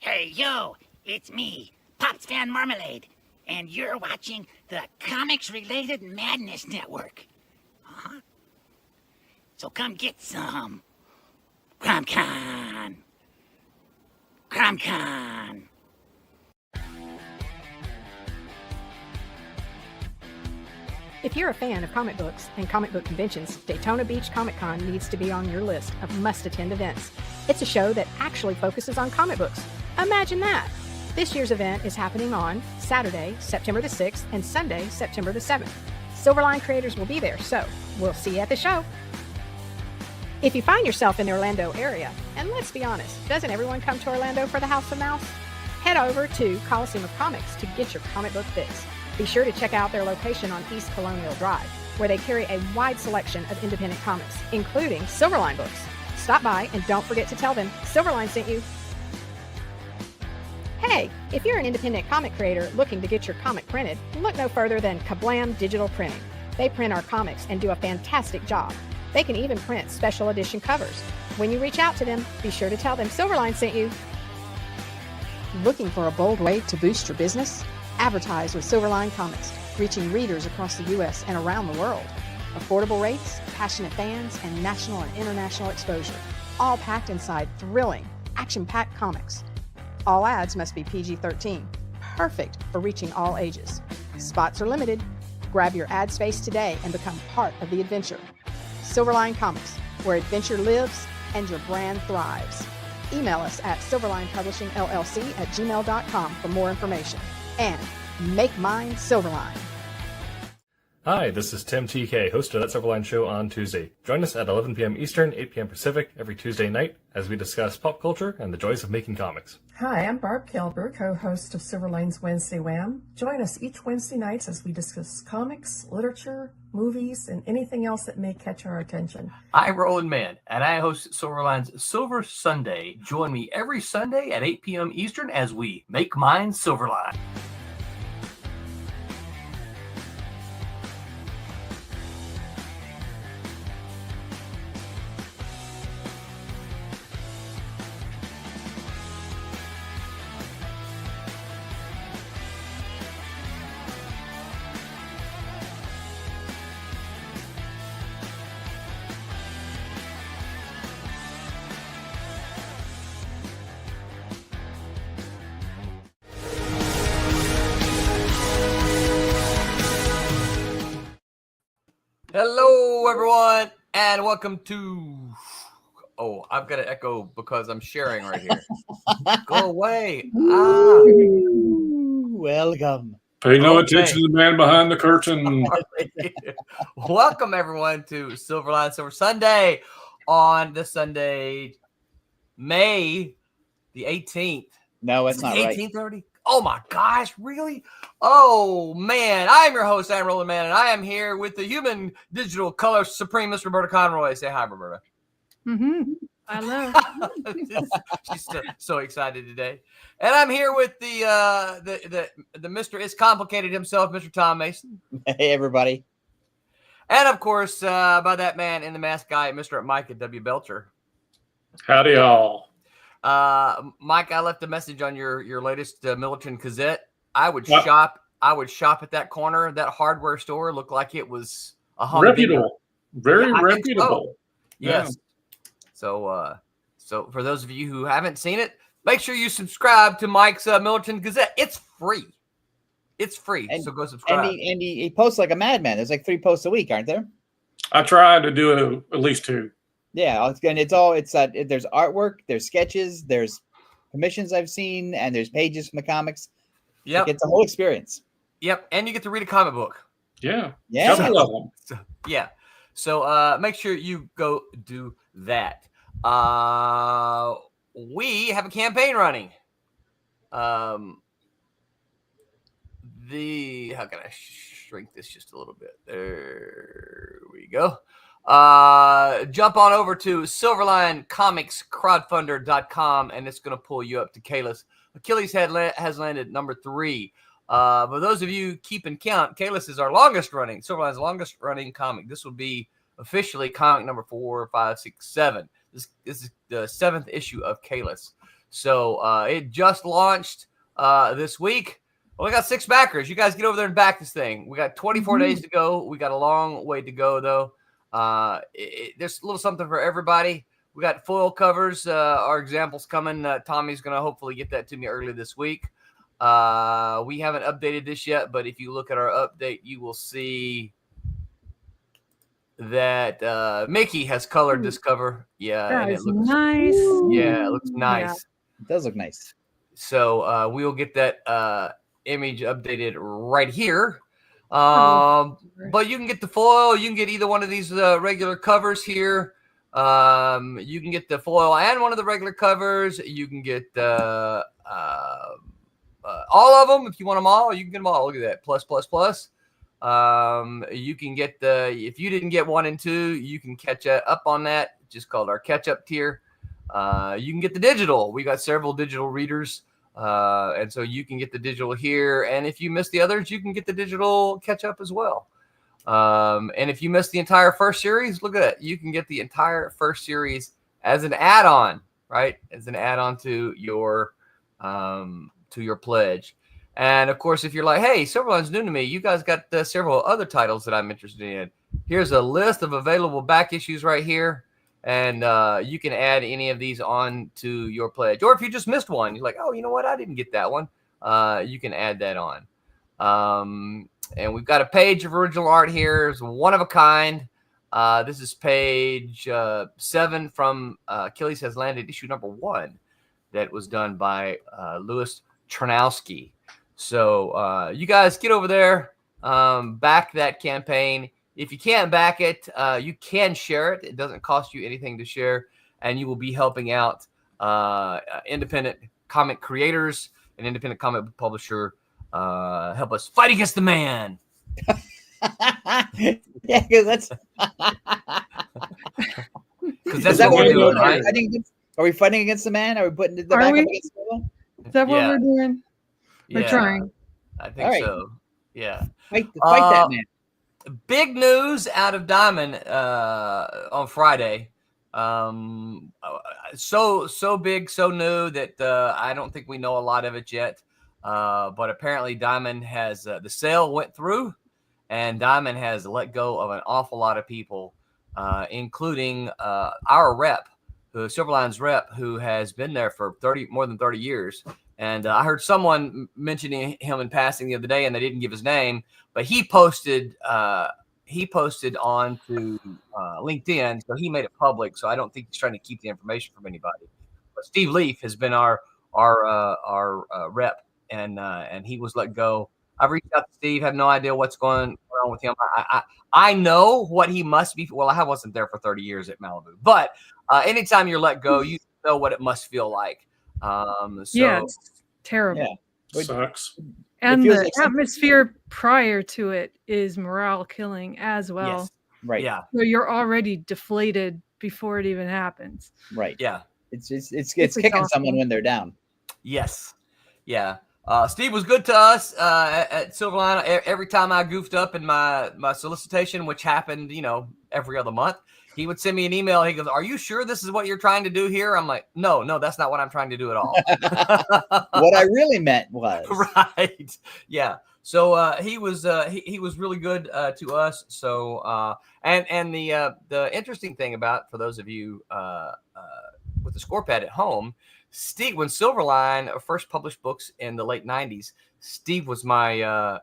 Hey, yo, it's me, Pops Van Marmalade, and you're watching the Comics-Related Madness Network. Huh? So come get some. CromCon. CromCon. If you're a fan of comic books and comic book conventions, Daytona Beach Comic Con needs to be on your list of must-attend events. It's a show that actually focuses on comic books. Imagine that! This year's event is happening on Saturday, September the 6th, and Sunday, September the 7th. Silverline creators will be there, so we'll see you at the show. If you find yourself in the Orlando area, and let's be honest, doesn't everyone come to Orlando for the House of Mouse? Head over to Coliseum of Comics to get your comic book fix. Be sure to check out their location on East Colonial Drive, where they carry a wide selection of independent comics, including Silverline books. Stop by and don't forget to tell them Silverline sent you. Hey, if you're an independent comic creator looking to get your comic printed, look no further than Kablam Digital Printing. They print our comics and do a fantastic job. They can even print special edition covers. When you reach out to them, be sure to tell them Silverline sent you. Looking for a bold way to boost your business? Advertise with Silverline Comics, reaching readers across the U.S. and around the world. Affordable rates, passionate fans, and national and international exposure, all packed inside thrilling, action-packed comics. All ads must be PG-13, perfect for reaching all ages. Spots are limited. Grab your ad space today and become part of the adventure. Silverline Comics, where adventure lives and your brand thrives. Email us at silverlinepublishingllc@gmail.com for more information. And make mine Silverline. Hi, this is Tim TK, host of That Silverline Show on Tuesday. Join us at 11 p.m. Eastern, 8 p.m. Pacific every Tuesday night as we discuss pop culture and the joys of making comics. Hi, I'm Barb Kilber, co-host of Silverline's Wednesday Wham. Join us each Wednesday nights as we discuss comics, literature, movies, and anything else that may catch our attention. I'm Roland Mann, and I host Silverline's Silver Sunday. Join me every Sunday at 8 p.m. Eastern as we make mine Silverline. Hello, everyone, and welcome to... Oh, I've got to echo because I'm sharing right here. Go away. Welcome. Pay no attention to the man behind the curtain. Welcome, everyone, to Silverline Silver Sunday on this Sunday, May the 18th. No, it's not right. 18th already? Oh, my gosh, really? Oh, man. I'm your host, I'm Roland Mann, and I am here with the human digital color supreme, Miss Roberta Conroy. Say hi, Roberta. Mm-hmm. Hello. She's so excited today. And I'm here with the Mr. It's Complicated himself, Mr. Tom Mason. Hey, everybody. And, of course, by that man in the mask guy, Mr. Micah W. Belcher. Howdy, all. Mike, I left a message on your latest Militant Gazette. I would shop at that corner. That hardware store looked like it was a reputable, very reputable. Yes. Yeah. So for those of you who haven't seen it, make sure you subscribe to Mike's Militant Gazette. It's free. It's free. So go subscribe. And he posts like a madman. There's like 3 posts a week, aren't there? I try to do at least 2. Yeah, there's artwork, there's sketches, there's commissions I've seen, and there's pages from the comics. Yep. It's a whole experience. Yep, and you get to read a comic book. Yeah. Couple of them. So make sure you go do that. We have a campaign running. How can I shrink this just a little bit? There we go. Jump on over to silverlinecomicscrowdfunder.com and it's going to pull you up to Kalis. Achilles has landed number 3. For those of you keeping count, Kalis is our Silverline's longest running comic. This will be officially comic number 4, 5, 6, 7. This is the 7th issue of Kalis. So it just launched this week. Well, we got 6 backers. You guys get over there and back this thing. We got 24 days to go. We got a long way to go, though. There's a little something for everybody. We got foil covers. Our examples coming. Tommy's going to hopefully get that to me early this week. We haven't updated this yet, but if you look at our update, you will see that Mickey has colored this cover. Yeah, That and is it looks nice. Yeah, it looks nice. Yeah. It does look nice. So we'll get that image updated right here. But you can get the foil. You can get either one of these regular covers here. You can get the foil and one of the regular covers. You can get all of them if you want them all. You can get them all. Look at that. Plus. You can get if you didn't get 1 and 2, you can catch up on that. Just called our catch up tier. You can get the digital. We got several digital readers. And so you can get the digital here. And if you miss the others, you can get the digital catch up as well. And if you missed the entire first series, look at it. You can get the entire first series as an add-on, right? As an add-on to your pledge. And of course, if you're like, hey, Silverline's new to me, you guys got several other titles that I'm interested in. Here's a list of available back issues right here. And you can add any of these on to your pledge. Or if you just missed one, you're like, oh, you know what? I didn't get that one. You can add that on. And we've got a page of original art here. It's one of a kind. This is page 7 from Achilles Has Landed, issue number 1, that was done by Lois Chernowski. So you guys get over there, back that campaign. If you can't back it, you can share it. It doesn't cost you anything to share, and you will be helping out independent comic creators and independent comic publisher. Help us fight against the man. Yeah, because that's what we're doing, right? Are we fighting against the man? Are we putting the back up against the wall? Is that what we're doing? We're trying. I think so. Yeah. Fight that man. Big news out of Diamond on Friday. So big, so new that I don't think we know a lot of it yet. But apparently Diamond has the sale went through, and Diamond has let go of an awful lot of people, including our rep, Silverline's rep, who has been there for more than 30 years. And I heard someone mentioning him in passing the other day, and they didn't give his name, but he posted onto LinkedIn, so he made it public. So I don't think he's trying to keep the information from anybody. But Steve Leaf has been our rep, and he was let go. I've reached out to Steve, have no idea what's going on with him. I know what he must be. Well, I wasn't there for 30 years at Malibu, but anytime you're let go, you know what it must feel like. Yeah, it's terrible. Yeah. Sucks. And the atmosphere prior to it is morale killing as well. Yes. Right. Yeah. So you're already deflated before it even happens. Right. Yeah. It's kicking someone when they're down. Yes. Yeah. Steve was good to us at Silverline. Every time I goofed up in my solicitation, which happened, every other month, he would send me an email. He goes, "Are you sure this is what you're trying to do here?" I'm like, no, that's not what I'm trying to do at all. What I really meant was right. Yeah. So he was really good to us. So and the interesting thing about, for those of you with the score pad at home, Steve, when Silverline first published books in the late 90s, Steve was my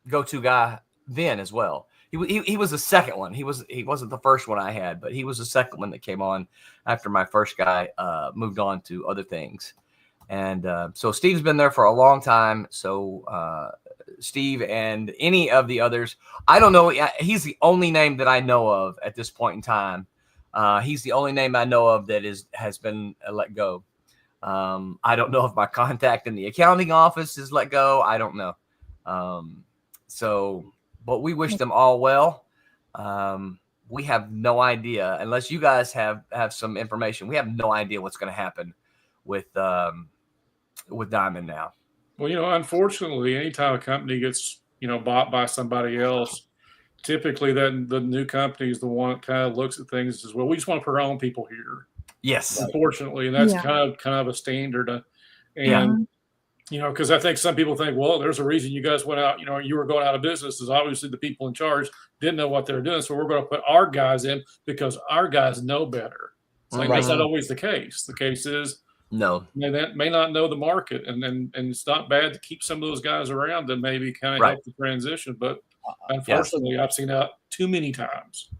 go-to guy then as well. He was the second one. He wasn't the first one I had, but he was the second one that came on after my first guy moved on to other things. And so Steve's been there for a long time. So Steve and any of the others, I don't know. He's the only name that I know of at this point in time. He's the only name I know of that has been let go. I don't know if my contact in the accounting office is let go. I don't know. But we wish them all well. We have no idea, unless you guys have some information. We have no idea what's going to happen with Diamond now. Well, unfortunately, anytime a company gets, bought by somebody else, typically the new company is the one that kind of looks at things as well. We just want to put our own people here. Yes. unfortunately, and that's Yeah. kind of a standard. Yeah. And because I think some people think, well, there's a reason you guys went out. You were going out of business. Is obviously the people in charge didn't know what they were doing, so we're going to put our guys in because our guys know better. It's like that's not always the case. The case is No. they may not know the market, and it's not bad to keep some of those guys around to maybe kind of Right. help the transition. But Yeah. unfortunately, I've seen that too many times.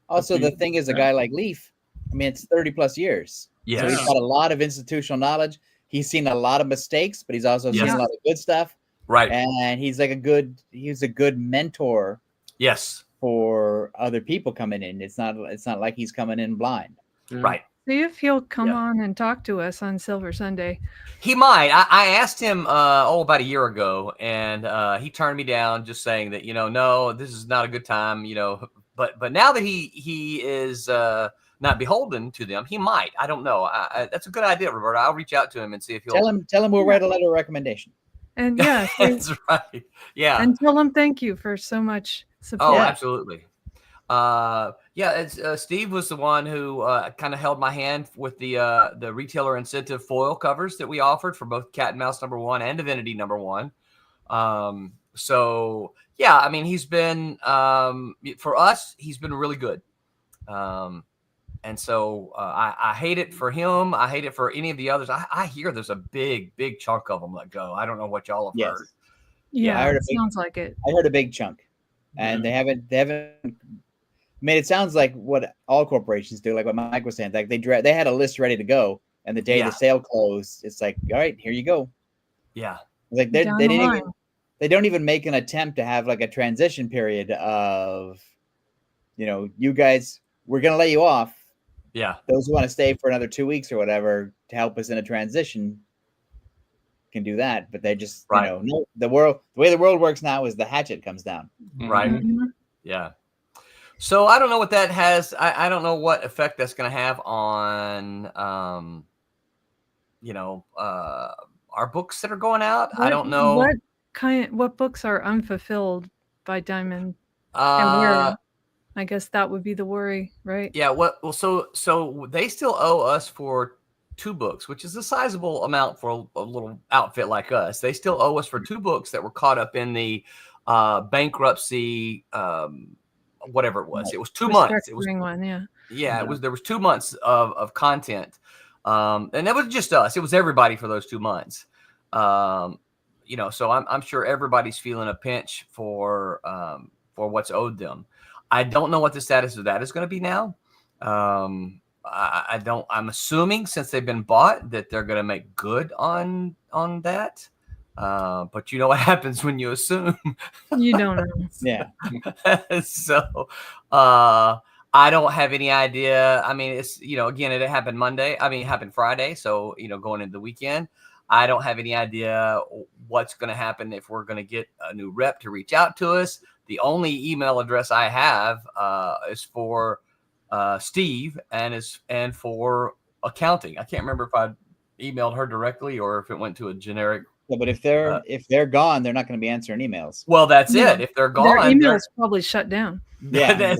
Also, the thing is, a guy like Leaf, I mean, it's 30 plus years. So Yes. he's got a lot of institutional knowledge. He's seen a lot of mistakes, but he's also seen Yes. a lot of good stuff. Right. And he's a good mentor Yes. for other people coming in. It's not like he's coming in blind. Yeah. Right. See if he'll come Yeah. on and talk to us on Silver Sunday. He might. I asked him about a year ago, and he turned me down, just saying that no, this is not a good time. But now that he is not beholden to them, he might. I don't know. That's a good idea, Roberta. I'll reach out to him and see if he'll Tell him we'll write a letter of recommendation. And yeah, That's right. Yeah. and tell him thank you for so much support. Oh, absolutely. Steve was the one who kind of held my hand with the retailer incentive foil covers that we offered for both Cat and Mouse #1 and Divinity #1. So yeah, I mean, he's been for us, he's been really good. And so I hate it for him. I hate it for any of the others. I hear there's a big chunk of them let go. I don't know what y'all have heard. Yeah, I heard it sounds like it. I heard a big chunk, and they haven't. I mean, it sounds like what all corporations do, like what Mike was saying. Like they had a list ready to go, and the day the sale closed, it's like, all right, here you go. Yeah, like they don't even make an attempt to have like a transition period of, you guys, we're gonna lay you off. Yeah, those who want to stay for another 2 weeks or whatever to help us in a transition can do that, but they just no, the way the world works now is the hatchet comes down. Right. Mm-hmm. Yeah. So I don't know what that has. I don't know what effect that's going to have on, our books that are going out. I don't know what books are unfulfilled by Diamond. And where, I guess that would be the worry, right? Yeah. So they still owe us for 2 books, which is a sizable amount for a little outfit like us. They still owe us for 2 books that were caught up in the bankruptcy. Whatever it was, it was 2 months. It was one, yeah. Yeah, it was. There was 2 months of content, and it was just us. It was everybody for those 2 months. So I'm sure everybody's feeling a pinch for what's owed them. I don't know what the status of that is going to be now. I don't. I'm assuming since they've been bought that they're going to make good on that. But you know what happens when you assume. You don't know. Yeah. So I don't have any idea. I mean, it's, again, it happened it happened Friday. So, going into the weekend, I don't have any idea what's going to happen if we're going to get a new rep to reach out to us. The only email address I have is for Steve and for accounting. I can't remember if I emailed her directly or if it went to a generic. Yeah, but if they're gone, they're not going to be answering emails. Well, that's it. If they're gone, their email is probably shut down. Yeah,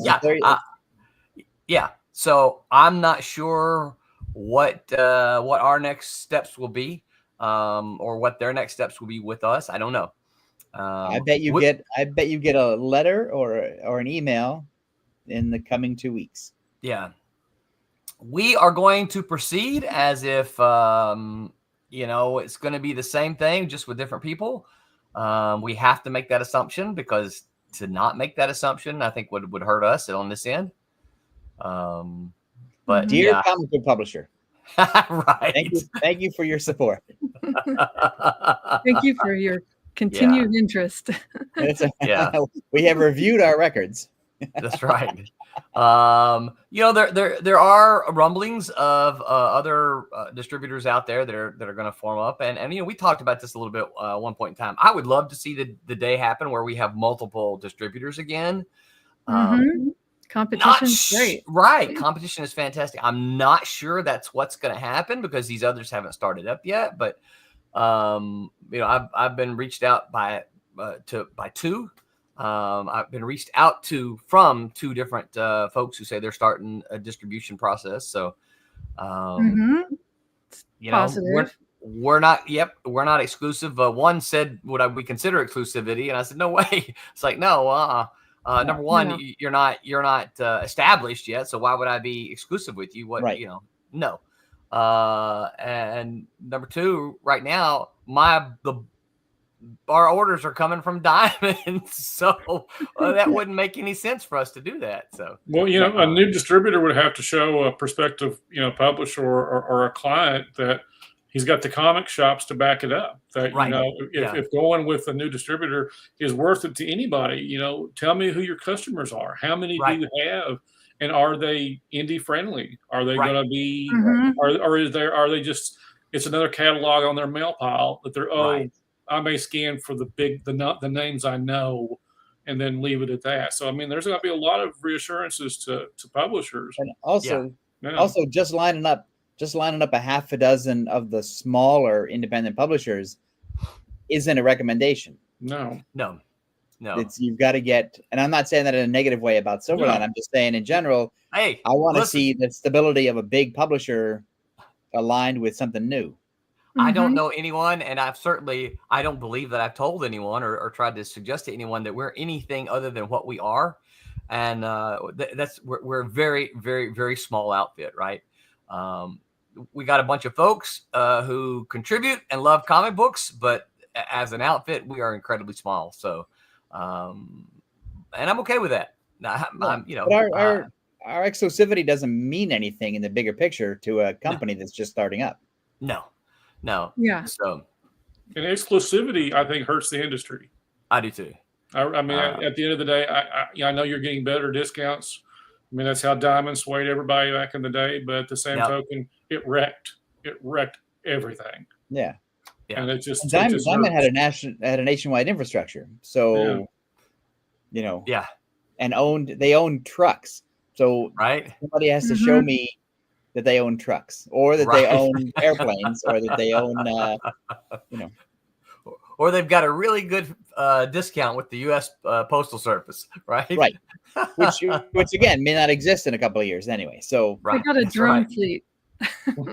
yeah. So I'm not sure what our next steps will be, or what their next steps will be with us. I don't know. I bet you get a letter or an email in the coming 2 weeks. Yeah, we are going to proceed as if it's going to be the same thing, just with different people. We have to make that assumption, because to not make that assumption, I think would hurt us on this end. But dear comic book publisher, right? Thank you for your support. Thank you for your continued interest. We have reviewed our records. That's right. There are rumblings of other distributors out there that are going to form up, and we talked about this a little bit at one point in time. I would love to see the day happen where we have multiple distributors again. Competition is great, right? Competition is fantastic. I'm not sure that's what's going to happen because these others haven't started up yet, but I've been reached out by 2. I've been reached out from 2 different folks who say they're starting a distribution process. So You know, we're not. Yep, we're not exclusive. One said, "Would we consider exclusivity?" And I said, "No way." It's like, no. Number one, you're not established yet, so why would I be exclusive with you? What Right. you know? No. And number two, right now, our orders are coming from Diamond, so that wouldn't make any sense for us to do that. So, well, you know, a new distributor would have to show a prospective, you know, publisher or a client that he's got the comic shops to back it up. That you know, if going with a new distributor is worth it to anybody, you know, tell me who your customers are. How many do you have? And are they indie friendly? Are they going to be, are they just, it's another catalog on their mail pile that they're, I may scan for the names I know and then leave it at that. So, I mean, there's going to be a lot of reassurances to publishers. And also just lining up a half a dozen of the smaller independent publishers isn't a recommendation. No. You've got to get, and I'm not saying that in a negative way about Silverline. I'm just saying in general, I want to see the stability of a big publisher aligned with something new. I don't know anyone, and I don't believe that I've told anyone or tried to suggest to anyone that we're anything other than what we are. And we're a very, very, very small outfit, right? We got a bunch of folks who contribute and love comic books, but as an outfit, we are incredibly small. So, and I'm okay with that. Our exclusivity doesn't mean anything in the bigger picture to a company that's just starting up. No. Yeah. So, and exclusivity, I think, hurts the industry. I do too. I mean, at the end of the day, I know you're getting better discounts. I mean, that's how Diamond swayed everybody back in the day. But at the same token, it wrecked everything. Yeah. And it just Diamond had a nationwide infrastructure. So, you know, and they owned trucks. So somebody has to show me that they own trucks, or that they own airplanes, or that they own, you know, or they've got a really good discount with the U.S. Postal Service, right? Right. Which again may not exist in a couple of years anyway. So they got a drone fleet.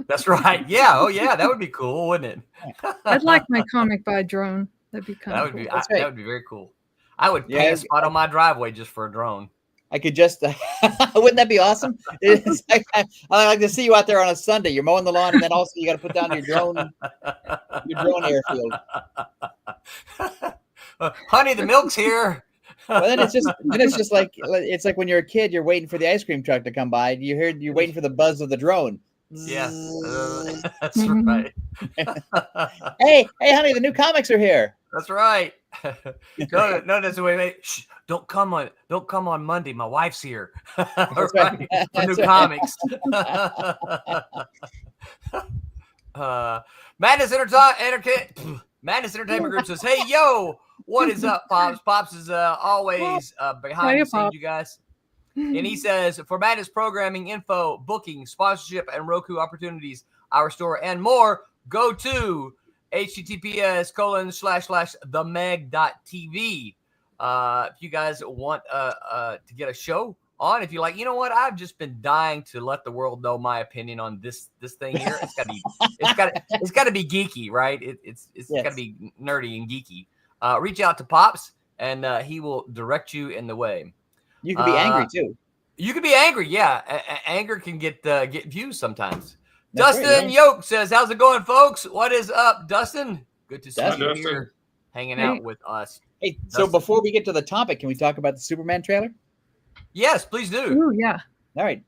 That's right. Yeah. Oh, yeah. That would be cool, wouldn't it? I'd like my comic by drone. That'd be kind of cool. That would be very cool. I would pay a spot on my driveway just for a drone. I could just, wouldn't that be awesome? I like to see you out there on a Sunday. You're mowing the lawn, and then also you got to put down your drone airfield. Honey, the milk's here. Well, then it's just like when you're a kid, you're waiting for the ice cream truck to come by. You're waiting for the buzz of the drone. Yeah, that's right. Hey, honey, the new comics are here. That's right. No, that's the way. Shh, don't come on Monday. My wife's here. That's right. For new comics. Madness Entertainment Group says, "Hey, yo, what is up, Pops? Pops is always behind the scenes, you guys." And he says, "For Madness programming, info, booking, sponsorship, and Roku opportunities, our store, and more, go to https://themeg.tv. If you guys want to get a show on, if you're like, you know what, I've just been dying to let the world know my opinion on this thing here. It's got to be geeky, right? It's got to be nerdy and geeky. Reach out to Pops, and he will direct you in the way. You can be angry too. You can be angry, yeah. Anger can get views sometimes. That's Dustin Yoke says, "How's it going, folks? What is up, Dustin? Good to see you here, hanging out with us." Hey, Dustin. So before we get to the topic, can we talk about the Superman trailer? Yes, please do. Ooh, yeah. All right,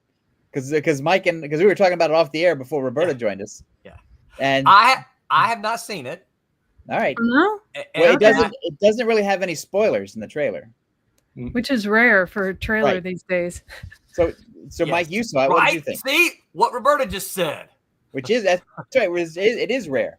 because Mike because we were talking about it off the air before Roberta joined us. Yeah, and I have not seen it. All right. No? Well, it doesn't really have any spoilers in the trailer, which is rare for a trailer these days. So yes. Mike, you saw it. What did you think? See what Roberta just said. That's right. It is rare.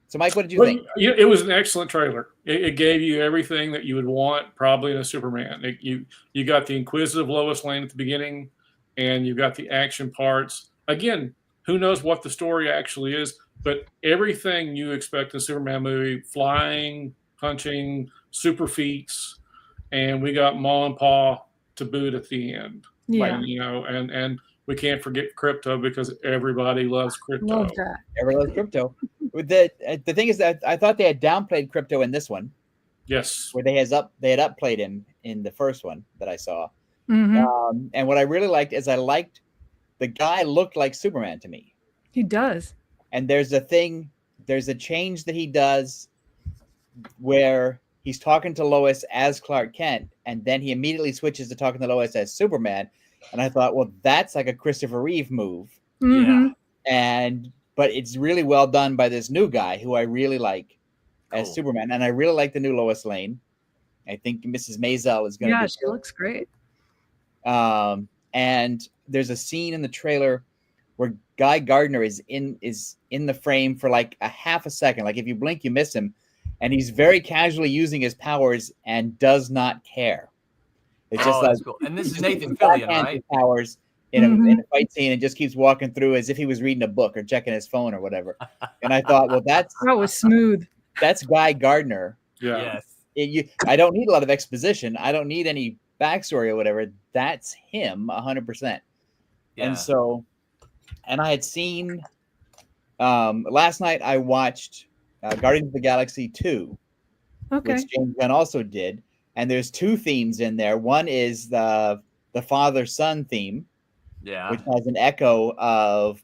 So, Mike, what did you think? It was an excellent trailer. It gave you everything that you would want probably in a Superman. You got the inquisitive Lois Lane at the beginning, and you got the action parts. Again, who knows what the story actually is, but everything you expect in a Superman movie: flying, punching, super feats, and we got Ma and Pa to boot at the end. Yeah. And we can't forget crypto because everybody loves crypto. Love that. Everyone loves crypto. The thing is that I thought they had downplayed crypto in this one, Yes. where they had upplayed him in the first one that I saw. Mhm. And what I really liked is the guy looked like Superman to me. He does. And there's a change that he does where he's talking to Lois as Clark Kent, and then he immediately switches to talking to Lois as Superman. And I thought, well, that's like a Christopher Reeve move. Mhm. But it's really well done by this new guy who I really like as Cool. Superman. And I really like the new Lois Lane. I think Mrs. Maisel is going to Yeah, be she looks great. and there's a scene in the trailer where Guy Gardner is in the frame for like a half a second. Like if you blink, you miss him. And he's very casually using his powers and does not care. It's just that's like cool. And this is just Nathan uses Fillion, backhanded right? powers in a fight scene and just keeps walking through as if he was reading a book or checking his phone or whatever. And I thought, well, That was smooth. that's Guy Gardner. Yeah. Yes. I don't need a lot of exposition. I don't need any backstory or whatever. That's him 100%. Yeah. And so, and I had seen last night I watched Guardians of the Galaxy 2, Okay. which James Gunn also did. And there's two themes in there. One is the father-son theme, Yeah. which has an echo of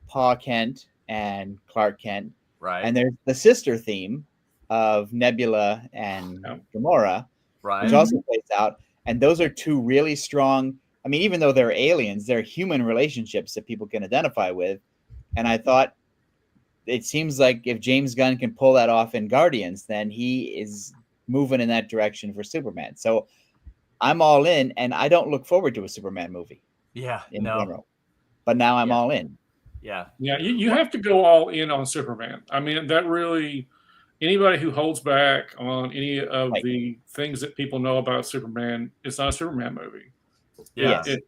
Pa Kent and Clark Kent. Right. And there's the sister theme of Nebula and Gamora, right. which also plays out. And those are two really strong. I mean, even though they're aliens, they're human relationships that people can identify with. And I thought it seems like if James Gunn can pull that off in Guardians, then he is moving in that direction for Superman. So I'm all in, and I don't look forward to a Superman movie Yeah. in No. general. But now I'm Yeah. all in. Yeah. Yeah, you have to go all in on Superman. I mean, that really, anybody who holds back on any of Right. the things that people know about Superman, it's not a Superman movie. Yeah. Yes.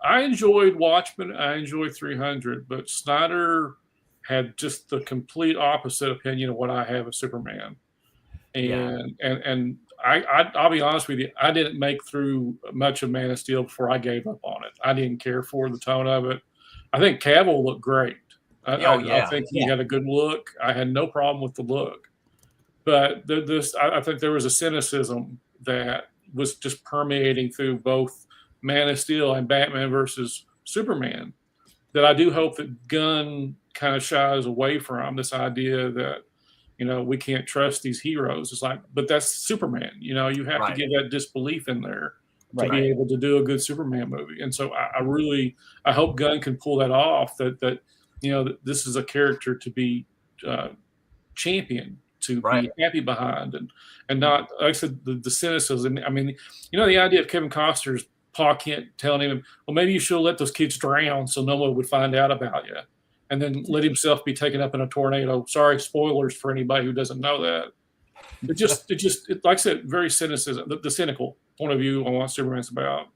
I enjoyed Watchmen, I enjoyed 300, but Snyder had just the complete opposite opinion of what I have of Superman. And I'll be honest with you, I didn't make through much of Man of Steel before I gave up on it. I didn't care for the tone of it. I think Cavill looked great. I think he had a good look. I had no problem with the look. But I think there was a cynicism that was just permeating through both Man of Steel and Batman versus Superman that I do hope that Gunn kind of shies away from, this idea that, we can't trust these heroes. It's like, but that's Superman. You have to give that disbelief in there to be able to do a good Superman movie. And so I hope Gunn can pull that off, that this is a character to be championed, to be happy behind, and not, like I said, the cynicism. I mean, the idea of Kevin Costner's Pa Kent telling him, well, maybe you should let those kids drown so no one would find out about you, and then let himself be taken up in a tornado. Sorry, spoilers for anybody who doesn't know that. It like I said, very cynicism, the cynical point of view on what Superman's about.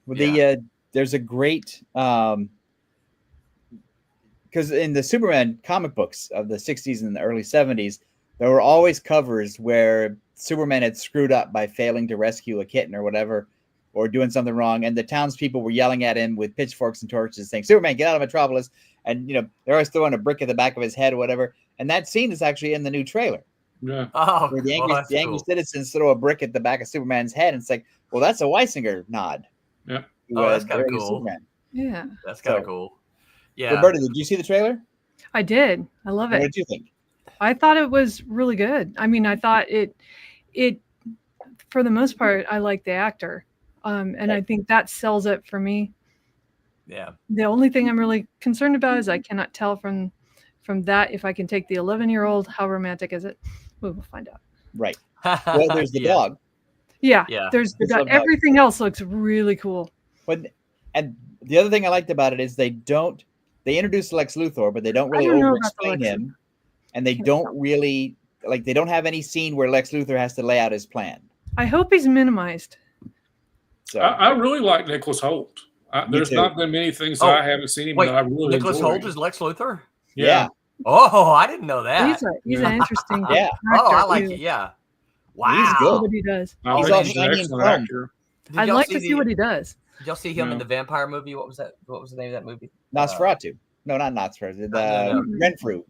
Well, there's a great because in the Superman comic books of the 60s and the early 70s, there were always covers where Superman had screwed up by failing to rescue a kitten or whatever, or doing something wrong, and the townspeople were yelling at him with pitchforks and torches, saying, "Superman, get out of Metropolis!" And they're always throwing a brick at the back of his head or whatever. And that scene is actually in the new trailer. Yeah. Oh, where the angry cool. citizens throw a brick at the back of Superman's head, and it's like, well, that's a Weisinger nod. Yeah. That's kind of cool. Superman. Yeah. That's kind of cool. Yeah. Roberta, did you see the trailer? I did. I love it. What did you think? I thought it was really good. I mean, I thought it for the most part, I like the actor. And I think that sells it for me. Yeah. The only thing I'm really concerned about is I cannot tell from that if I can take the 11-year-old. How romantic is it? We will find out. Right. Well, there's the dog. Yeah. Yeah. There's the dog. Everything else looks really cool. And the other thing I liked about it is they introduce Lex Luthor, but they don't really over-explain him. And they don't really, they don't have any scene where Lex Luthor has to lay out his plan. I hope he's minimized. So I really like Nicholas Hoult. There's not been many things that I haven't seen him, but I really Nicholas enjoy. Hoult is Lex Luthor? Yeah. Oh, I didn't know that. He's an interesting Yeah. Oh, I actor, like too. it. Yeah. Wow. He's good. What he does. I He's think all he's an shiny and excellent chrome. actor. I'd like to see what he does. Did y'all see him in the vampire movie? What was that? What was the name of that movie? Nosferatu. No, not Nosferatu. No. Renfrew.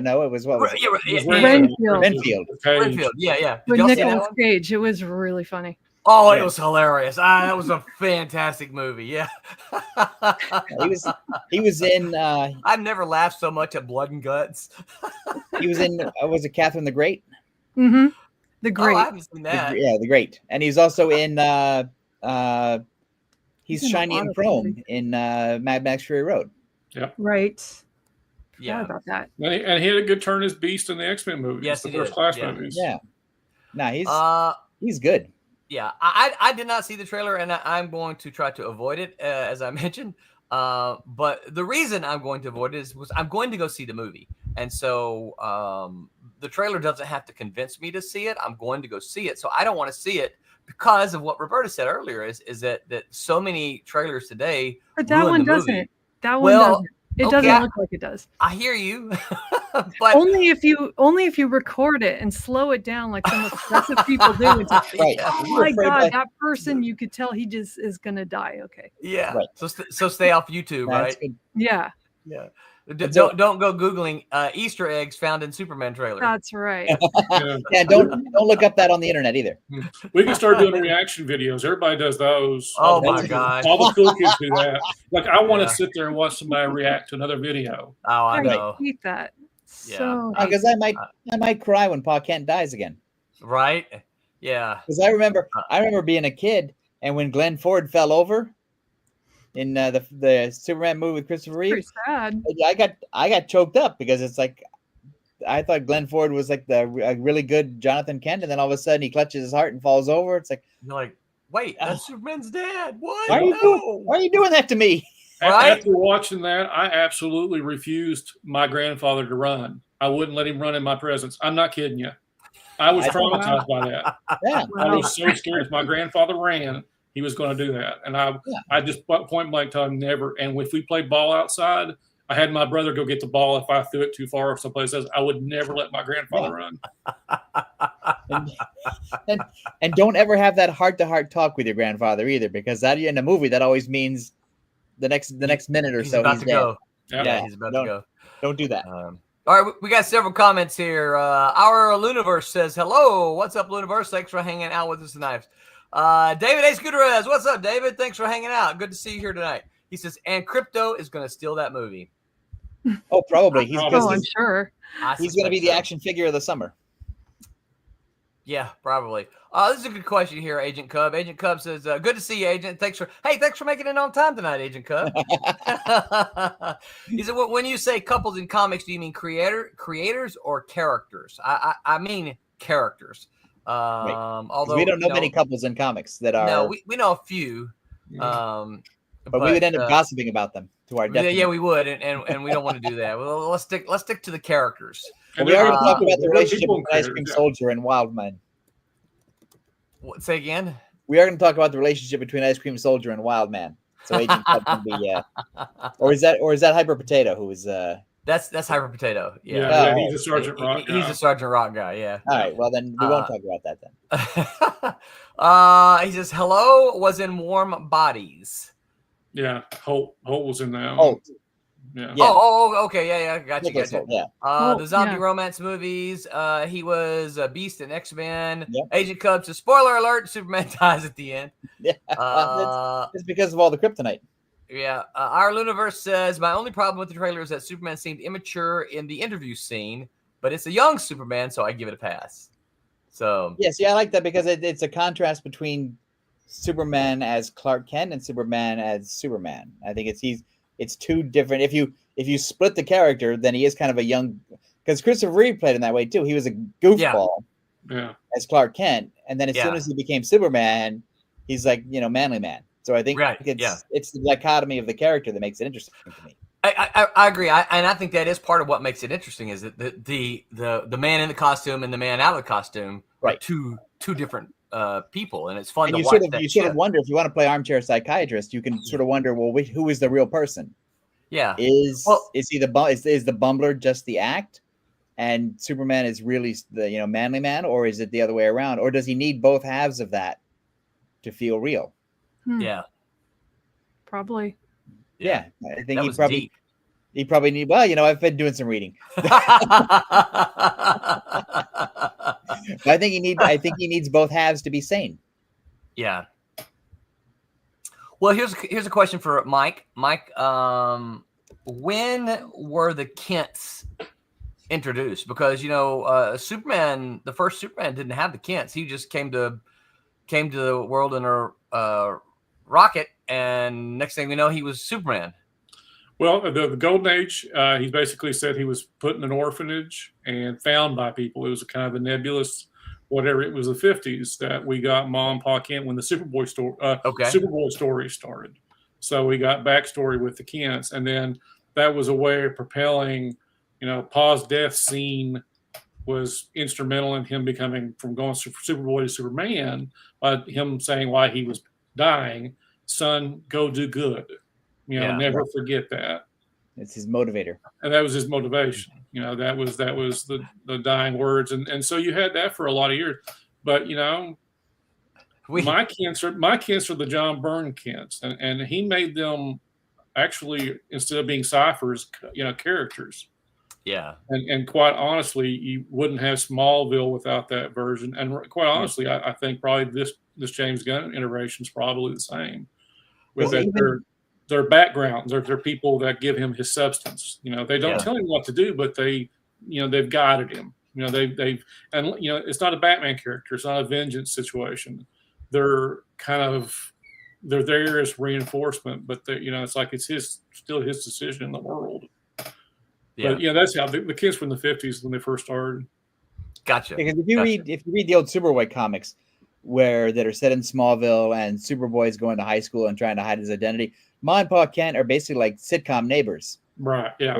No, it was what was it? Renfield. Renfield. Yeah. Did With y'all see that Nicolas one? Cage. It was really funny. Oh, it was hilarious. That was a fantastic movie. Yeah. He was in I've never laughed so much at Blood and Guts. he was in was it Catherine the Great? Mm-hmm. The Great. Oh, I haven't seen that. The Great. And he's also in he's He's in a shiny lot and of chrome things. in Mad Max Fury Road. Yeah. Right. Yeah. Forgot about that. And he had a good turn as Beast in the X-Men movies. Yes, the he first did. class Yeah. movies. Yeah. No, he's good. Yeah, I did not see the trailer, and I'm going to try to avoid it, as I mentioned. But the reason I'm going to avoid it was I'm going to go see the movie, and so the trailer doesn't have to convince me to see it. I'm going to go see it, so I don't want to see it because of what Roberta said earlier. Is that so many trailers today? But that ruin one the movie. doesn't. That one doesn't. It doesn't look like it does. I hear you, but only if you record it and slow it down like some aggressive people do. And say, Right. oh my God, that person, you could tell he just is gonna die. Okay. Yeah. Right. So stay off YouTube, That's right? good. Yeah. Yeah. Don't go Googling Easter eggs found in Superman trailer. That's right. Yeah, don't look up that on the internet either. We can start doing reaction videos. Everybody does those. Oh my gosh. All the cool kids do that. Like I want to sit there and watch somebody react to another video. Oh, I I know. hate that. Yeah. So Because I might cry when Pa Kent dies again. Right? Yeah. Because I remember being a kid and when Glenn Ford fell over in the Superman movie with Christopher pretty Reeve, sad. I got choked up because it's like I thought Glenn Ford was like a really good Jonathan Kent, and then all of a sudden he clutches his heart and falls over. It's like, You're like, wait, that's Superman's dad. What? why are you doing that to me? Right? After watching that, I absolutely refused my grandfather to run. I wouldn't let him run in my presence. I'm not kidding you. I was traumatized by that. Yeah. I was so scared. If my grandfather ran, he was going to do that. And I just point blank told him never. And if we played ball outside, I had my brother go get the ball if I threw it too far or someplace else. I would never let my grandfather run. And don't ever have that heart-to-heart talk with your grandfather either, because that in a movie that always means the next minute or so he's dead. Go. Yeah. Yeah, he's about to go. Don't do that. All right, we got several comments here. Our Luniverse says, hello. What's up, Luniverse? Thanks for hanging out with us tonight. David A. Scooterez, what's up, David? Thanks for hanging out. Good to see you here tonight. He says, and Crypto is going to steal that movie. Oh, probably. He's Oh, I'm sure. He's going to be the action figure of the summer. Yeah, probably. This is a good question here, Agent Cub. Agent Cub says, good to see you, Agent. Thanks for making it on time tonight, Agent Cub. He said, when you say couples in comics, do you mean creators or characters? I mean characters. Right. Although we don't know many couples in comics that are. No, we know a few. But we would end up gossiping about them to our detriment. Yeah, we would, and we don't want to do that. Well, let's stick to the characters. And we are going to talk about the relationship between Ice Cream Soldier and Wildman. Say again? We are going to talk about the relationship between Ice Cream Soldier and Wildman. So Agent Cub can be, or is that Hyper Potato who is? That's Hyper Potato. Yeah, he's a Sergeant Rock guy. He's a Sergeant Rock guy. Yeah. All right. Well, then we won't talk about that then. He says, "Hello was in Warm Bodies." Yeah, Holt was in that. Oh, yeah. Oh, okay, yeah, gotcha. Yeah. The zombie romance movies. He was a Beast in X-Men. Yep. Agent Cub says, spoiler alert: Superman dies at the end. Yeah, it's because of all the kryptonite. Yeah, our Luniverse says, my only problem with the trailer is that Superman seemed immature in the interview scene, but it's a young Superman, so I give it a pass. So yes, I like that because it's a contrast between Superman as Clark Kent and Superman as Superman. I think it's two different. If you split the character, then he is kind of a young, because Christopher Reeve played in that way too. He was a goofball as Clark Kent, and then as soon as he became Superman, he's like manly man. So I think it's the dichotomy of the character that makes it interesting to me. I agree, and I think that is part of what makes it interesting is that the man in the costume and the man out of the costume are two different people, and it's fun to watch. You sort of wonder if you want to play armchair psychiatrist, you can sort of wonder, well, who is the real person? Yeah, is the bumbler just the act, and Superman is really the manly man, or is it the other way around, or does he need both halves of that to feel real? Yeah. probably. Yeah, I think That he was probably deep. he probably need. Well, I've been doing some reading. But I think he needs both halves to be sane. Yeah. Well, here's a question for Mike. Mike, when were the Kents introduced? Because Superman, the first Superman, didn't have the Kents. He just came to the world in a rocket, and next thing we know, he was Superman. Well, the Golden Age, he basically said he was put in an orphanage and found by people. It was a kind of a nebulous, whatever. It was the 50s that we got Mom and Pa Kent when the Superboy story started. So we got backstory with the Kents, and then that was a way of propelling. Pa's death scene was instrumental in him becoming from going from Superboy to Superman by him saying why he was dying. Son, go do good. Never forget that. It's his motivator. And that was his motivation. That was the dying words. And so you had that for a lot of years. But, my Kents are the John Byrne Kents. And he made them actually, instead of being ciphers, characters. Yeah. And quite honestly, you wouldn't have Smallville without that version. And quite honestly, I think probably this James Gunn iteration is probably the same. With their backgrounds, they're people that give him his substance. They don't tell him what to do, but they've guided him. It's not a Batman character. It's not a vengeance situation. They're there as reinforcement, but it's like it's still his decision in the world. Yeah. But that's how the kids from the 50s when they first started. Gotcha. Because if you read the old Superboy comics that are set in Smallville and Superboy is going to high school and trying to hide his identity, Ma and Pa Kent are basically like sitcom neighbors. Right. Yeah.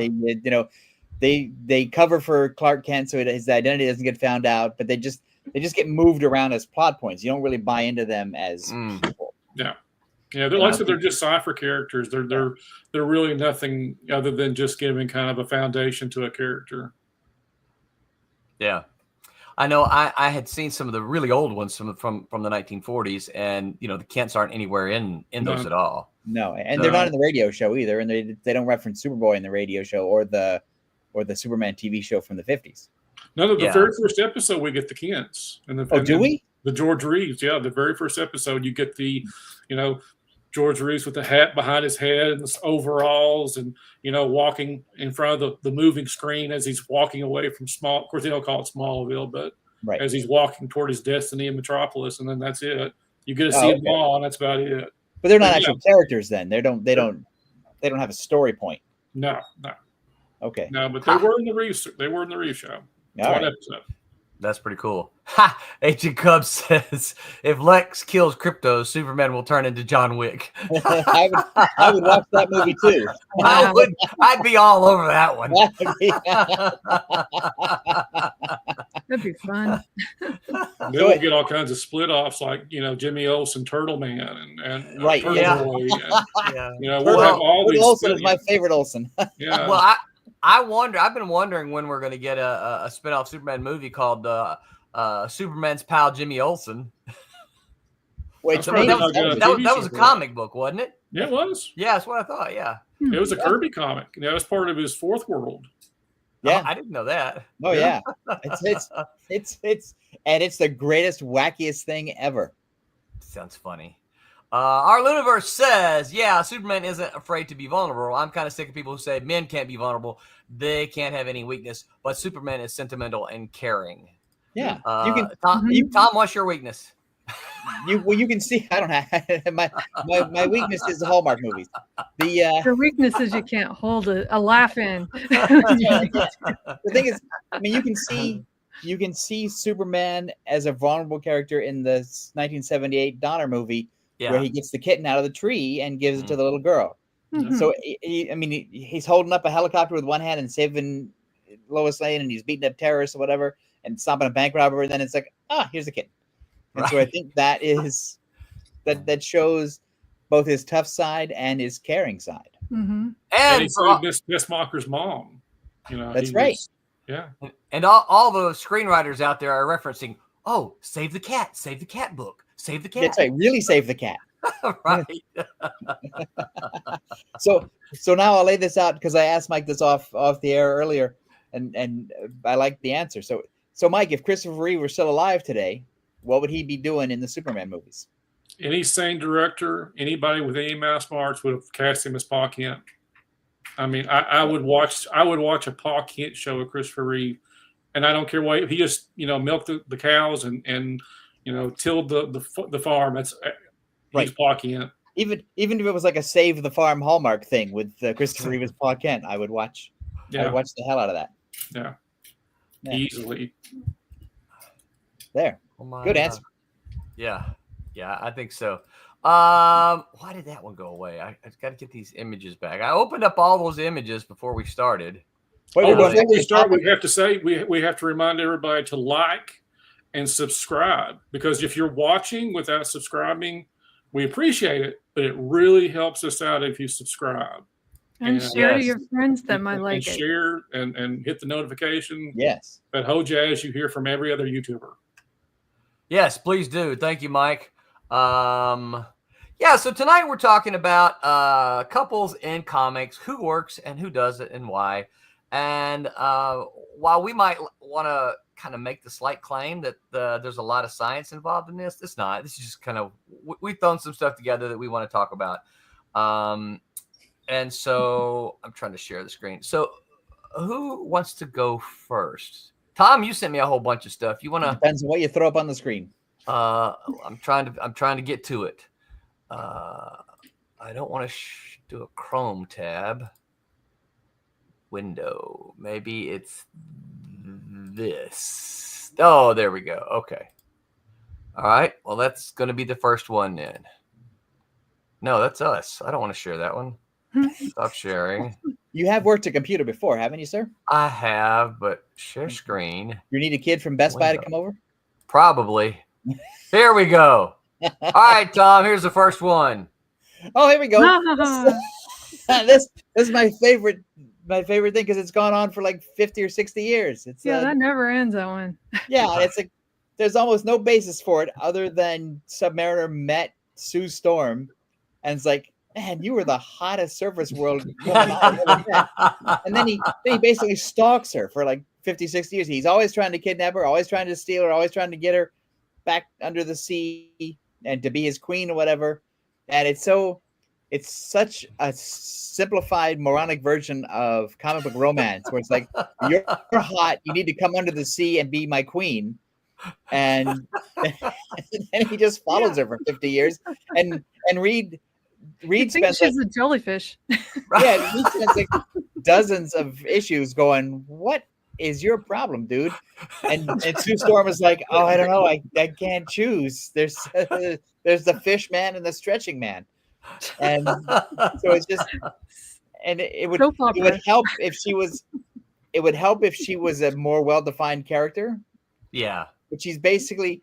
They cover for Clark Kent so his identity doesn't get found out, but they just get moved around as plot points. You don't really buy into them as people. Yeah. Yeah, they're just cipher characters. They're really nothing other than just giving kind of a foundation to a character. Yeah, I know. I had seen some of the really old ones from the 1940s, and the Kents aren't anywhere in those at all. No, and they're not in the radio show either, and they don't reference Superboy in the radio show or the Superman TV show from the 50s. No, the very first episode we get the Kents, do we? The George Reeves, yeah, the very first episode you get the, George Reeves with the hat behind his head and the overalls and, walking in front of the moving screen as he's walking away from of course, they don't call it Smallville, but as he's walking toward his destiny in Metropolis, and then that's it. You get to see them all, and that's about it. But they're not actual characters then. They don't have a story point. No. Okay. No, but they were in the Reeves. They were in the Reeves show. One episode. That's pretty cool. Ha! Agent Cub says, if Lex kills Krypto, Superman will turn into John Wick. I would watch that movie too. I'd be all over that one. That'd be fun. They'll get all kinds of split offs like, Jimmy Olsen, Turtle Man, and right. Turtle Boy. And, yeah. We'll have all these. Olsen is my favorite Olsen. Yeah. Well, I've been wondering when we're going to get a spin-off Superman movie called Superman's pal Jimmy Olsen. Wait, that was a comic book, wasn't it? Yeah, it was. Yeah, that's what I thought. Yeah, it was a Kirby comic. That was part of his Fourth World. Yeah, I didn't know that. Oh yeah, it's the greatest, wackiest thing ever. Sounds funny. Our Luniverse says, yeah, Superman isn't afraid to be vulnerable. I'm kind of sick of people who say men can't be vulnerable. They can't have any weakness, but Superman is sentimental and caring. Yeah. Tom, what's your weakness? You can see, I don't have my weakness is the Hallmark movies. Your weakness is you can't hold a laugh in. The thing is, you can see Superman as a vulnerable character in the 1978 Donner movie. Yeah. Where he gets the kitten out of the tree and gives it to the little girl. Mm-hmm. So he's holding up a helicopter with one hand and saving Lois Lane, and he's beating up terrorists or whatever, and stopping a bank robber. And then it's like, here's a kitten. And so I think that that shows both his tough side and his caring side. Mm-hmm. And he saved Miss Mocker's mom. That's right. Yeah. And all the screenwriters out there are referencing, save the cat book. Save the cat. That's right. Really save the cat. Right. So now I'll lay this out because I asked Mike this off the air earlier, and I like the answer. So Mike, if Christopher Reeve were still alive today, what would he be doing in the Superman movies? Any sane director, anybody with any mass marks would have cast him as Pa Kent. I mean, I would watch a Pa Kent show with Christopher Reeve, and I don't care what he just milked the cows and tilled the farm. That's Right. He's Pa Kent. Even if it was like a Save the Farm Hallmark thing with Christopher Reeve as Pa Kent, I would watch. Yeah. I'd watch the hell out of that. Yeah. Yeah. Easily. There. Oh my Good God. answer. Yeah, I think so. Why did that one go away? I got to get these images back. I opened up all those images before we started. Wait, Before before we start, we have to say we have to remind everybody to like and subscribe, because if you're watching without subscribing, we appreciate it, but it really helps us out if you subscribe. And share to your friends that might like and it. share and hit the notification. Yes. That whole jazz you hear from every other YouTuber. Yes, please do. Thank you, Mike. So tonight we're talking about couples in comics, who works and who does it and why. And while we might want to kind of make the slight claim that there's a lot of science involved in this, it's not. This is just kind of, we've thrown some stuff together that we want to talk about. And so I'm trying to share the screen. So who wants to go first? Tom, you sent me a whole bunch of stuff. You want to? Depends on what you throw up on the screen. I'm trying to get to it. I don't want to do a Chrome tab. Window. Maybe it's this. Oh, there we go. Okay. All right. Well, that's going to be the first one then. No, that's us. I don't want to share that one. Stop sharing. You have worked a computer before, haven't you, sir? I have, but share screen. You need a kid from Best Buy to come over? Probably. Here we go. All right, Tom, here's the first one. Oh, here we go. This is my favorite thing because it's gone on for like 50 or 60 years. It's that never ends, that one. Yeah, it's like there's almost no basis for it other than Submariner met Sue Storm and it's like, man, you were the hottest surface world woman I ever met. And then he basically stalks her for like 50, 60 years. He's always trying to kidnap her, always trying to steal her, always trying to get her back under the sea and to be his queen or whatever. And it's such a simplified, moronic version of comic book romance where it's like, you're hot, you need to come under the sea and be my queen. And then he just follows her for 50 years. And Reed spends she's a jellyfish. Yeah, he spends like dozens of issues going, what is your problem, dude? And Sue Storm is like, oh, I don't know, I can't choose. There's the fish man and the stretching man. And so it's just, and it would help if she was a more well-defined character. Yeah. But she's basically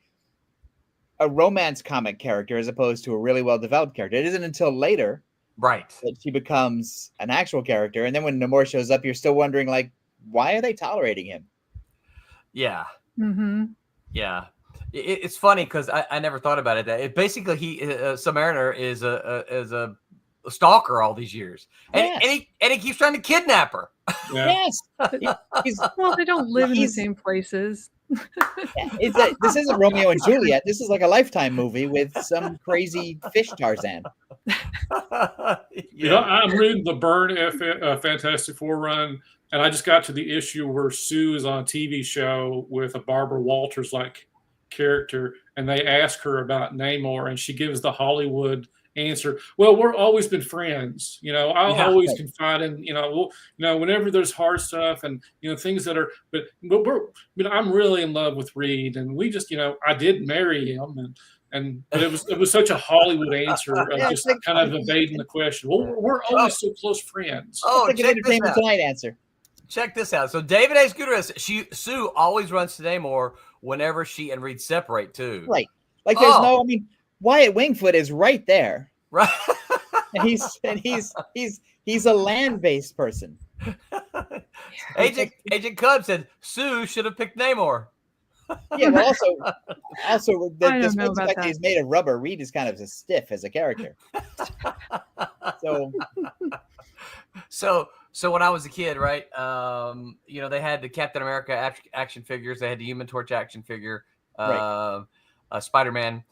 a romance comic character as opposed to a really well-developed character. It isn't until later, right, that she becomes an actual character. And then when Namor shows up, you're still wondering, like, why are they tolerating him? Yeah. Mm-hmm. Yeah. It's funny because I never thought about it. That it basically Submariner is a stalker all these years, and he keeps trying to kidnap her. Yeah. Yes. Well, they don't live in the same places. This isn't Romeo and Juliet. This is like a Lifetime movie with some crazy fish Tarzan. I'm reading the Byrne Fantastic Four run, and I just got to the issue where Sue is on a TV show with a Barbara Walters-like character, and they ask her about Namor, and she gives the Hollywood answer. Well, we're always been friends. I'll always confide in, whenever there's hard stuff and, things that are, but I'm really in love with Reed, and we just, I did marry him, but it was such a Hollywood answer of just kind of evading the question. Well, we're always so close friends. Oh, it's like an Entertainment Tonight answer. Check this out. So David A. Scooter says Sue always runs to Namor whenever she and Reed separate too. Right. Like there's Wyatt Wingfoot is right there. Right. and he's a land-based person. Agent Cub said Sue should have picked Namor. Yeah, but also I don't know despite the about fact that that. he's made of rubber, Reed is kind of as stiff as a character. So So when I was a kid, right? They had the Captain America action figures. They had the Human Torch action figure. Right. Spider-Man.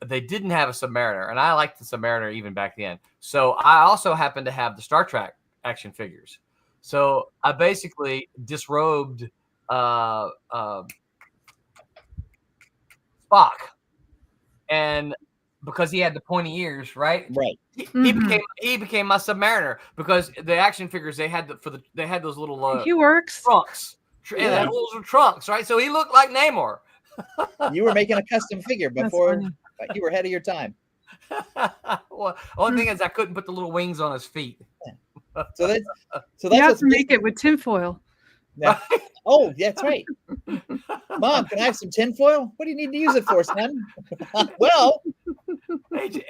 They didn't have a Submariner, and I liked the Submariner even back then. So I also happened to have the Star Trek action figures. So I basically disrobed Spock, and because he had the pointy ears, right? right. He became my Submariner because the action figures they had they had those little He works. trunks, and they had little trunks, right? So he looked like Namor. You were making a custom figure That's before funny. you were ahead of your time. Well, only thing is I couldn't put the little wings on his feet. So that's You have what's to make it with tinfoil. Yeah. Oh, that's right. Mom, can I have some tinfoil? What do you need to use it for, son? Well,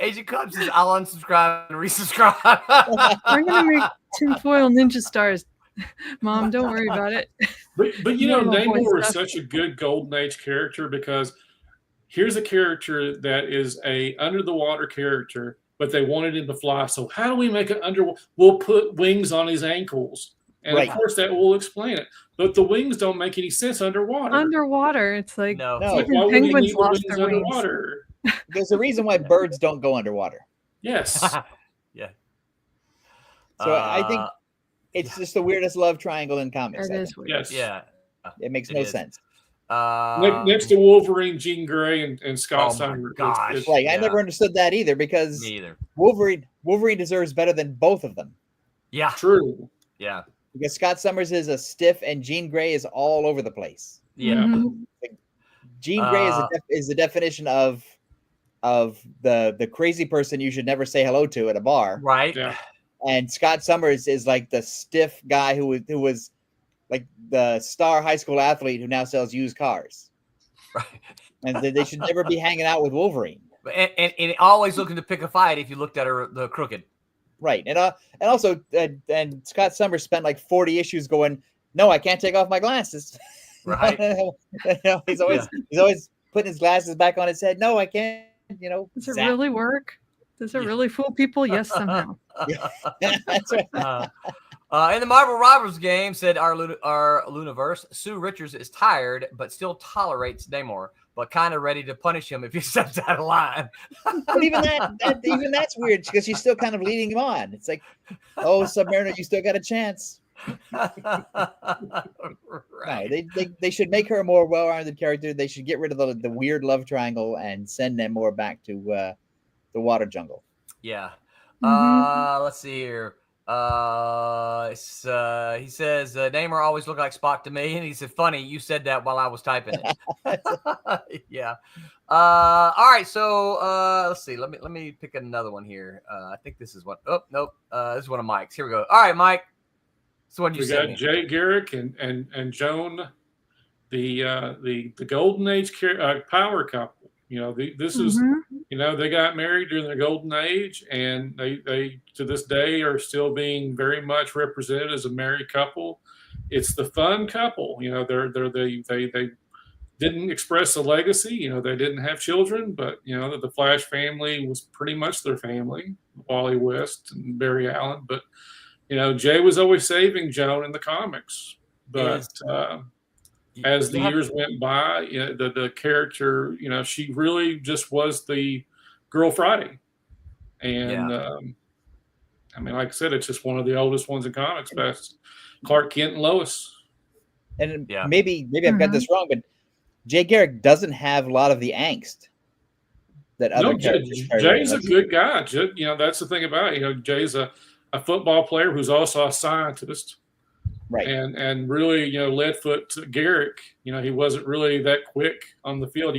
Agent Cub says I'll unsubscribe and resubscribe. We're gonna make tinfoil ninja stars. Mom, don't worry about it. But you know, Normal boy Namor is stuff. such a good Golden Age character because here's a character that is a under the water character, but they wanted him to fly. So how do we make it under? We'll put wings on his ankles, and Right. of course that will explain it. But the wings don't make any sense underwater. Underwater, it's like No. No. Like, even why would he penguins need the lost wings their wings. underwater? there's a reason why birds don't go underwater. Yes. Yeah. So I think it's just the weirdest love triangle in comics. It I is think. weird. Yes. Yeah. It makes It no is. sense. Next to Wolverine, Jean Grey, and Scott Oh my Steiner. gosh. Like I Yeah. never understood that either because Me either. Wolverine deserves better than both of them. Yeah. True. Yeah. Because Scott Summers is a stiff and Jean Grey is all over the place. Yeah. Mhm. Jean Grey is the definition of the crazy person you should never say hello to at a bar. Right. Yeah. And Scott Summers is like the stiff guy who was like the star high school athlete who now sells used cars. Right. And they should never be hanging out with Wolverine. And always looking to pick a fight if you looked at her the crooked. Right. And also and Scott Summers spent like 40 issues going, no, I can't take off my glasses. Right. He's always putting his glasses back on his head. No, I can't, Does it zap. really work? Does it really fool people? Yes, somehow. That's right. In the Marvel Robbers game, said our Luniverse, Sue Richards is tired but still tolerates Namor, but kind of ready to punish him if he steps out of line. But even that's weird because she's still kind of leading him on. It's like, oh, Submariner, you still got a chance. Right. No, they should make her a more well-rounded character. They should get rid of the weird love triangle and send them more back to the water jungle. Yeah. Mhm. Let's see here. He says Namor always looked like Spock to me, and he said, "Funny, you said that while I was typing it." Yeah. All right. So let's see. Let me pick another one here. I think this is one. Oh nope. This is one of Mike's. Here we go. All right, Mike. It's the one you We sent got me. Jay Garrick and Joan, the Golden Age power couple. This is Mhm. they got married during the Golden Age, and they to this day are still being very much represented as a married couple. It's the fun couple. They didn't express a legacy. They didn't have children, but the Flash family was pretty much their family. Wally West and Barry Allen, but Jay was always saving Joan in the comics, but as the years went by, the character, she really just was the Girl Friday, and I mean, like I said, it's just one of the oldest ones in comics. Past Clark Kent and Lois. And Yeah. maybe I've got this wrong, but Jay Garrick doesn't have a lot of the angst that other No, characters carry. Jay's a good guy. That's the thing about it. Jay's a football player who's also a scientist. Right. And really, Leadfoot Garrick, he wasn't really that quick on the field.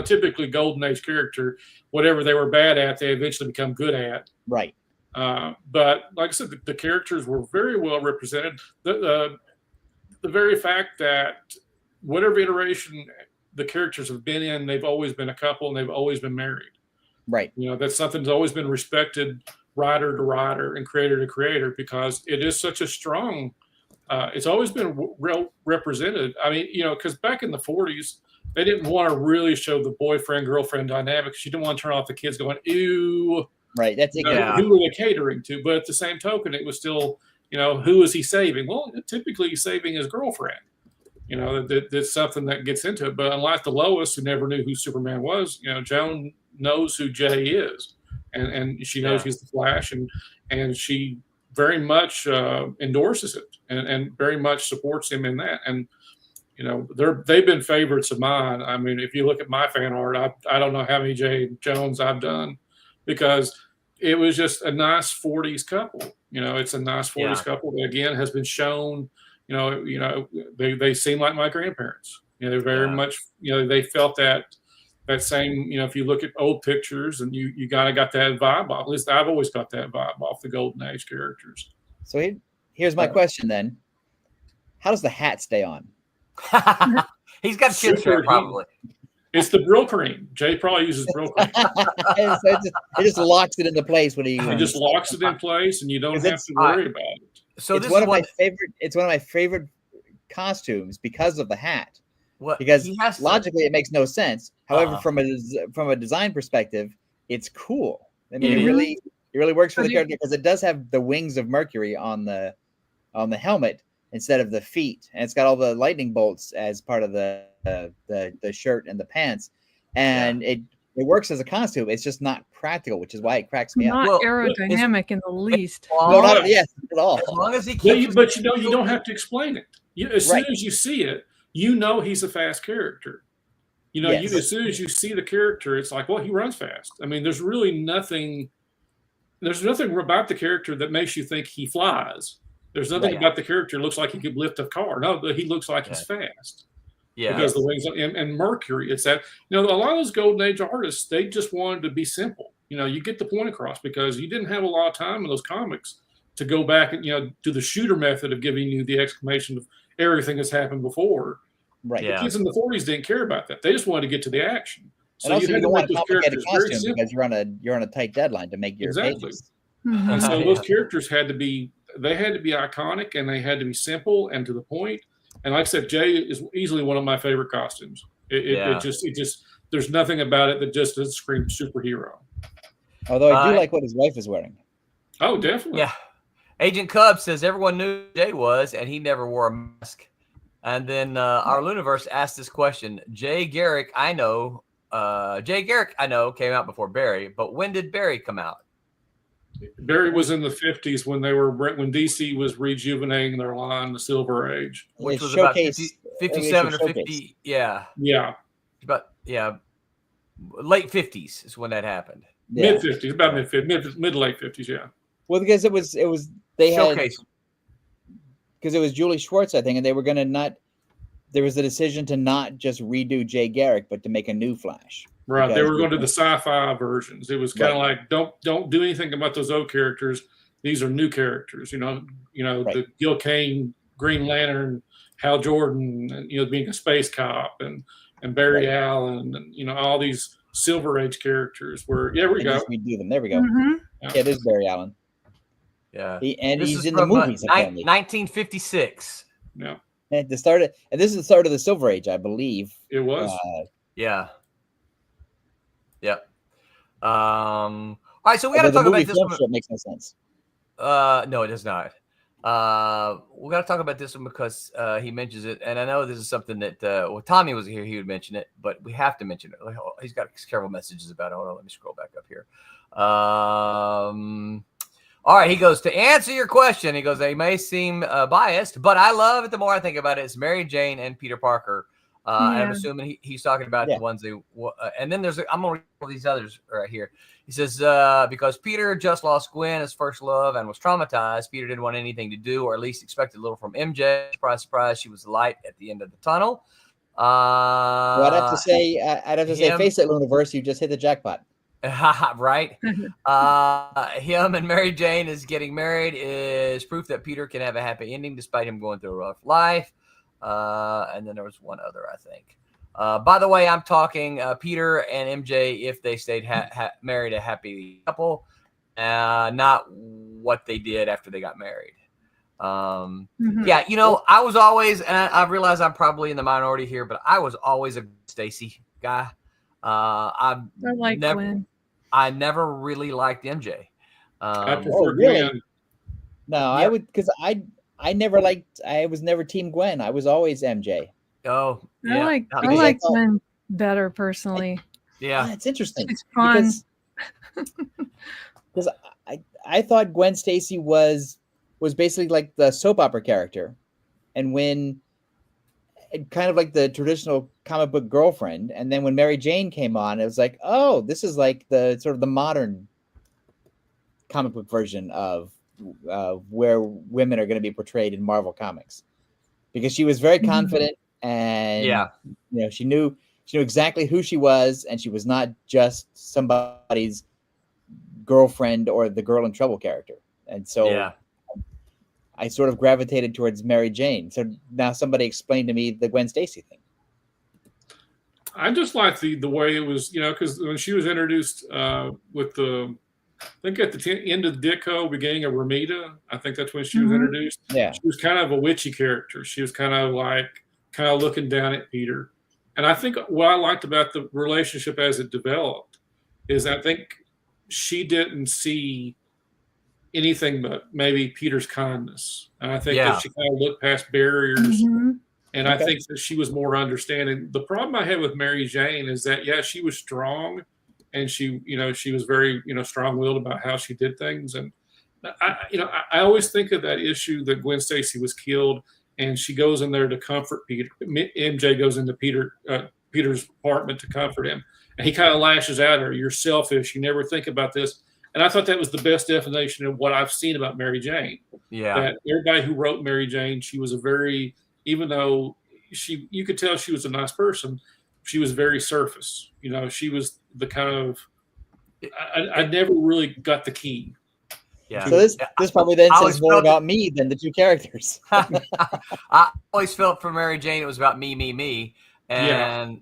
Typically Golden Age character, whatever they were bad at, they eventually become good at. Right. But like I said, the characters were very well represented. The very fact that whatever iteration the characters have been in, they've always been a couple and they've always been married. Right. That's something that's always been respected, writer to writer and creator to creator, because it is such a strong It's always been real represented. I mean, because back in the 40s, they didn't want to really show the boyfriend-girlfriend dynamics. You didn't want to turn off the kids going, ew. Right. That's it. Who are they catering to? But at the same token, it was still, who is he saving? Well, typically he's saving his girlfriend. That's something that gets into it. But unlike the Lois, who never knew who Superman was, Joan knows who Jay is, and she knows he's the Flash, and she very much endorses it and very much supports him in that. And they've been favorites of mine. I mean, if you look at my fan art, I don't know how many Jay Jones I've done, because it was just a nice 40s couple. It's a nice 40s couple that, again, has been shown. They seem like my grandparents. They're very much. They felt that same. If you look at old pictures, and you kind of got that vibe off. At least I've always got that vibe off the Golden Age characters. So here's my question then: how does the hat stay on? He's got kids there, probably. It's the Brill cream. Jay probably uses Brill cream. It just locks it into place when he just locks it in place, and you don't have to worry about it. So it's one of my favorite. It's one of my favorite costumes because of the hat. Because logically it makes no sense. However, from a design perspective, it's cool. I mean, it really works for the character, because it does have the wings of Mercury on the helmet instead of the feet, and it's got all the lightning bolts as part of the shirt and the pants, and it works as a costume. It's just not practical, which is why it cracks me up. Not aerodynamic in the least. No, not at all. As long as he keeps, but you don't have to explain it. As soon as you see it, he's a fast character. As soon as you see the character, it's like, well, he runs fast. I mean, there's really nothing. There's nothing about the character that makes you think he flies. There's nothing about the character that looks like he could lift a car. No, but he looks like he's fast. Yeah, because the wings and Mercury. It's that a lot of those Golden Age artists, they just wanted to be simple. You get the point across, because you didn't have a lot of time in those comics to go back and do the shooter method of giving you the exclamation of everything that's happened before. Right. The kids in the 40s didn't care about that. They just wanted to get to the action. So and also, you had to make those characters very simple, because you're on a tight deadline to make your pages. Mm-hmm. And so those characters had to be iconic, and they had to be simple and to the point. And like I said, Jay is easily one of my favorite costumes. It just there's nothing about it that just doesn't scream superhero. Although I do like what his wife is wearing. Oh, definitely. Yeah. Agent Cub says everyone knew who Jay was, and he never wore a mask. And then our Luniverse asked this question: Jay Garrick, I know, came out before Barry, but when did Barry come out? Barry was in the 50s when DC was rejuvenating their line, the Silver Age, which was about 57 or 50. Yeah. Late 50s is when that happened. Yeah. Mid 50s, about mid to late 50s. Yeah. Well, because it was they Showcase. Had because it was Julie Schwartz, I think, and they were going to not. There was a decision to not just redo Jay Garrick, but to make a new Flash. Right, they were going to the sci-fi versions. It was kind of like don't do anything about those old characters. These are new characters. The Gil Kane, Green Lantern, Hal Jordan, being a space cop, and Barry Allen, and all these Silver Age characters. Where we go. We do them. There we go. Mm-hmm. Yeah, it is Barry Allen. Yeah, he's in the movies. 1956. Yeah, and this is the start of the Silver Age, I believe. It was. Yeah. Yep. All right, so we got to talk about this one. It makes no sense. No, it does not. We got to talk about this one because he mentions it, and I know this is something that Tommy was here, he would mention it, but we have to mention it. He's got several messages about it. Hold on, let me scroll back up here. All right, he goes, to answer your question, he goes, they may seem biased, but I love it the more I think about it. It's Mary Jane and Peter Parker. I'm assuming he's talking about the ones they and then I'm going to read all these others right here. He says, because Peter just lost Gwen, his first love, and was traumatized, Peter didn't want anything to do, or at least expected a little from MJ. Surprise, surprise, she was the light at the end of the tunnel. Well, I'd have to say, face it, Luniverse, you just hit the jackpot. Right. Him and Mary Jane is getting married is proof that Peter can have a happy ending despite him going through a rough life. And then there was one other, I think. By the way, I'm talking Peter and MJ if they stayed married, a happy couple, not what they did after they got married. Yeah, I was always, and I realize I'm probably in the minority here, but I was always a Stacy guy. I like Gwen. I never really liked MJ. I prefer Gwen. No, I would, because I was never Team Gwen. I was always MJ. Oh, yeah. I like Gwen better personally. It's interesting. It's fun. Because I thought Gwen Stacy was basically like the soap opera character, and when kind of like the traditional comic book girlfriend, and then when Mary Jane came on, it was like, oh, this is like the sort of the modern comic book version of where women are going to be portrayed in Marvel Comics, because she was very confident, and she knew exactly who she was, and she was not just somebody's girlfriend or the girl in trouble character. And so I sort of gravitated towards Mary Jane. So now somebody explained to me the Gwen Stacy thing. I just like the way it was, because when she was introduced with I think at the end of the Ditko, beginning of Ramita, I think that's when she was introduced. Yeah. She was kind of a witchy character. She was kind of looking down at Peter. And I think what I liked about the relationship as it developed is I think she didn't see anything but maybe Peter's kindness. And I think that she kind of looked past barriers. And I think that she was more understanding. The problem I had with Mary Jane is that, she was strong, and she was very, strong-willed about how she did things. And I always think of that issue that Gwen Stacy was killed, and she goes in there to comfort Peter. MJ goes into Peter's apartment to comfort him, and he kind of lashes at her, "You're selfish. You never think about this." And I thought that was the best definition of what I've seen about Mary Jane. Yeah. That everybody who wrote Mary Jane, she was even though you could tell she was a nice person, she was very surface. She was the kind of, I never really got the key. Yeah. So this probably then says more about me than the two characters. I always felt for Mary Jane, it was about me. And